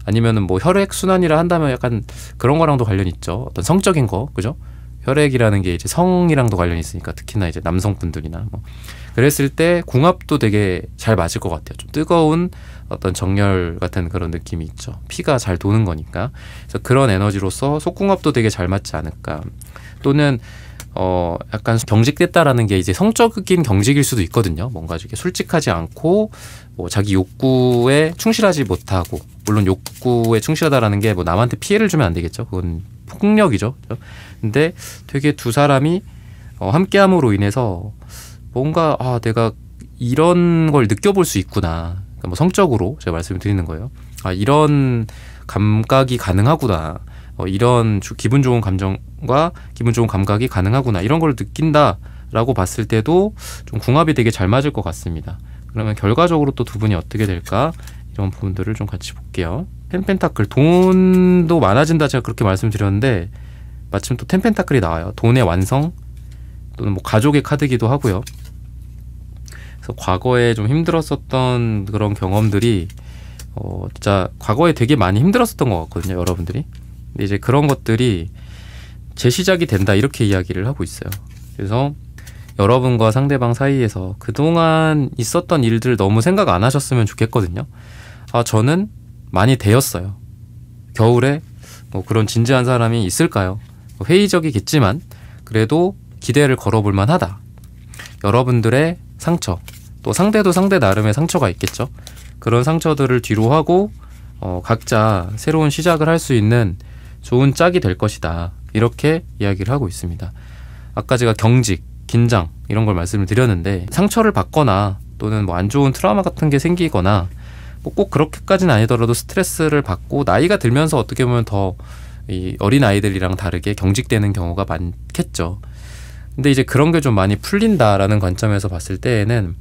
아니면은 뭐 혈액순환이라 한다면 약간 그런 거랑도 관련이 있죠. 어떤 성적인 거, 그죠? 혈액이라는 게 이제 성이랑도 관련이 있으니까 특히나 이제 남성분들이나 뭐 그랬을 때 궁합도 되게 잘 맞을 것 같아요. 좀 뜨거운 어떤 정열 같은 그런 느낌이 있죠. 피가 잘 도는 거니까. 그래서 그런 에너지로서 속궁합도 되게 잘 맞지 않을까. 또는 약간 경직됐다라는 게 이제 성적인 경직일 수도 있거든요. 뭔가 이렇게 솔직하지 않고 뭐 자기 욕구에 충실하지 못하고 물론 욕구에 충실하다라는 게 뭐 남한테 피해를 주면 안 되겠죠. 그건 폭력이죠. 근데 되게 두 사람이 함께함으로 인해서 뭔가 내가 이런 걸 느껴볼 수 있구나. 그러니까 뭐 성적으로 제가 말씀을 드리는 거예요. 이런 감각이 가능하구나. 이런 기분 좋은 감정과 기분 좋은 감각이 가능하구나. 이런 걸 느낀다라고 봤을 때도 좀 궁합이 되게 잘 맞을 것 같습니다. 그러면 결과적으로 또 두 분이 어떻게 될까? 이런 부분들을 좀 같이 볼게요. 텐펜타클, 돈도 많아진다 제가 그렇게 말씀드렸는데 마침 또 텐펜타클이 나와요. 돈의 완성 또는 뭐 가족의 카드기도 하고요. 그래서 과거에 좀 힘들었었던 그런 경험들이 진짜 과거에 되게 많이 힘들었었던 것 같거든요. 여러분들이. 근데 이제 그런 것들이 재시작이 된다 이렇게 이야기를 하고 있어요. 그래서 여러분과 상대방 사이에서 그동안 있었던 일들 너무 생각 안 하셨으면 좋겠거든요. 저는 많이 되었어요. 겨울에 뭐 그런 진지한 사람이 있을까요? 회의적이겠지만 그래도 기대를 걸어볼 만하다. 여러분들의 상처, 또 상대도 상대 나름의 상처가 있겠죠. 그런 상처들을 뒤로 하고 각자 새로운 시작을 할 수 있는 좋은 짝이 될 것이다. 이렇게 이야기를 하고 있습니다. 아까 제가 경직, 긴장 이런 걸 말씀을 드렸는데 상처를 받거나 또는 뭐 안 좋은 트라우마 같은 게 생기거나 뭐 꼭 그렇게까지는 아니더라도 스트레스를 받고 나이가 들면서 어떻게 보면 더 이 어린 아이들이랑 다르게 경직되는 경우가 많겠죠. 근데 이제 그런 게 좀 많이 풀린다라는 관점에서 봤을 때에는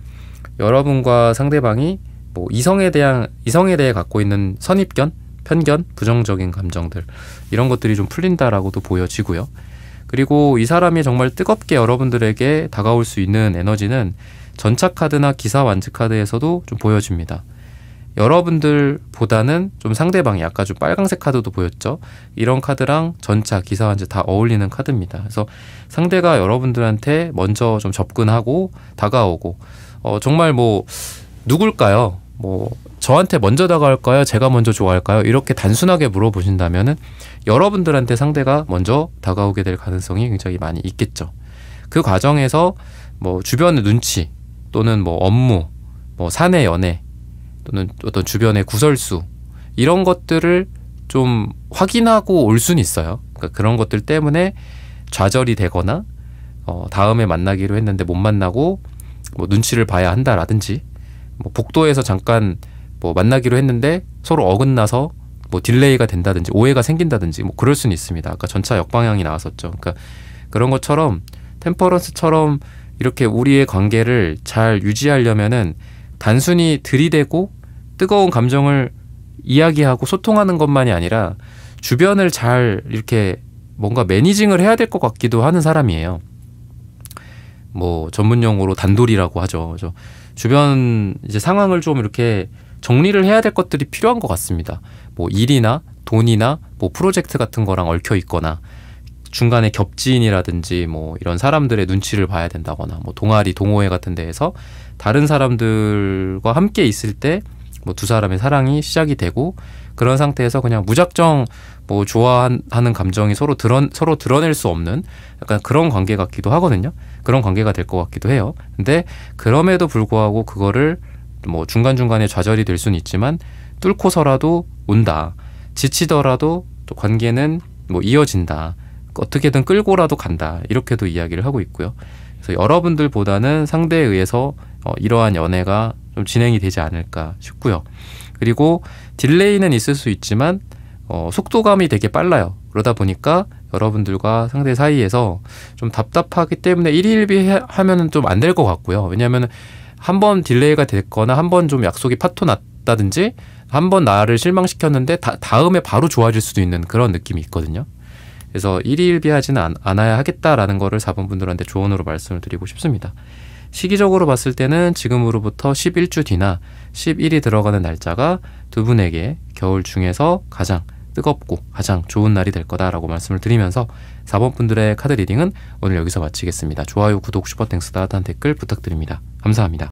여러분과 상대방이 뭐 이성에 대해 갖고 있는 선입견, 편견, 부정적인 감정들 이런 것들이 좀 풀린다라고도 보여지고요. 그리고 이 사람이 정말 뜨겁게 여러분들에게 다가올 수 있는 에너지는 전차 카드나 기사 완즈 카드에서도 좀 보여집니다. 여러분들보다는 좀 상대방이 아까 좀 빨강색 카드도 보였죠. 이런 카드랑 전차, 기사 완즈 다 어울리는 카드입니다. 그래서 상대가 여러분들한테 먼저 좀 접근하고 다가오고 정말 뭐 누굴까요? 뭐 저한테 먼저 다가올까요? 제가 먼저 좋아할까요? 이렇게 단순하게 물어보신다면은 여러분들한테 상대가 먼저 다가오게 될 가능성이 굉장히 많이 있겠죠. 그 과정에서 뭐 주변의 눈치 또는 뭐 업무, 뭐 사내 연애 또는 어떤 주변의 구설수 이런 것들을 좀 확인하고 올 수는 있어요. 그러니까 그런 것들 때문에 좌절이 되거나 다음에 만나기로 했는데 못 만나고 뭐 눈치를 봐야 한다라든지 뭐 복도에서 잠깐 뭐 만나기로 했는데 서로 어긋나서 뭐 딜레이가 된다든지 오해가 생긴다든지 뭐 그럴 수는 있습니다. 아까 전차 역방향이 나왔었죠. 그러니까 그런 것처럼 템퍼런스처럼 이렇게 우리의 관계를 잘 유지하려면은 단순히 들이대고 뜨거운 감정을 이야기하고 소통하는 것만이 아니라 주변을 잘 이렇게 뭔가 매니징을 해야 될 것 같기도 하는 사람이에요. 뭐 전문 용어로 단돌이라고 하죠. 그래서 주변 이제 상황을 좀 이렇게 정리를 해야 될 것들이 필요한 것 같습니다. 뭐 일이나 돈이나 뭐 프로젝트 같은 거랑 얽혀 있거나 중간에 겹지인이라든지 뭐 이런 사람들의 눈치를 봐야 된다거나 뭐 동아리, 동호회 같은 데에서 다른 사람들과 함께 있을 때 뭐 두 사람의 사랑이 시작이 되고 그런 상태에서 그냥 무작정 뭐 좋아하는 감정이 서로 드러낼 수 없는 약간 그런 관계 같기도 하거든요. 그런 관계가 될 것 같기도 해요. 근데 그럼에도 불구하고 그거를 뭐 중간중간에 좌절이 될 수는 있지만 뚫고서라도 온다. 지치더라도 또 관계는 뭐 이어진다. 어떻게든 끌고라도 간다. 이렇게도 이야기를 하고 있고요. 그래서 여러분들보다는 상대에 의해서 이러한 연애가 좀 진행이 되지 않을까 싶고요. 그리고 딜레이는 있을 수 있지만 속도감이 되게 빨라요. 그러다 보니까 여러분들과 상대 사이에서 좀 답답하기 때문에 일희일비 하면은 좀 안 될 것 같고요. 왜냐하면 한 번 딜레이가 됐거나 한 번 좀 약속이 파토 났다든지 한 번 나를 실망시켰는데 다음에 바로 좋아질 수도 있는 그런 느낌이 있거든요. 그래서 일희일비하지는 않아야 하겠다라는 거를 4번 분들한테 조언으로 말씀을 드리고 싶습니다. 시기적으로 봤을 때는 지금으로부터 11주 뒤나 10일이 들어가는 날짜가 두 분에게 겨울 중에서 가장 뜨겁고 가장 좋은 날이 될 거다라고 말씀을 드리면서 4번 분들의 카드 리딩은 오늘 여기서 마치겠습니다. 좋아요, 구독, 슈퍼땡스, 따뜻한 댓글 부탁드립니다. 감사합니다.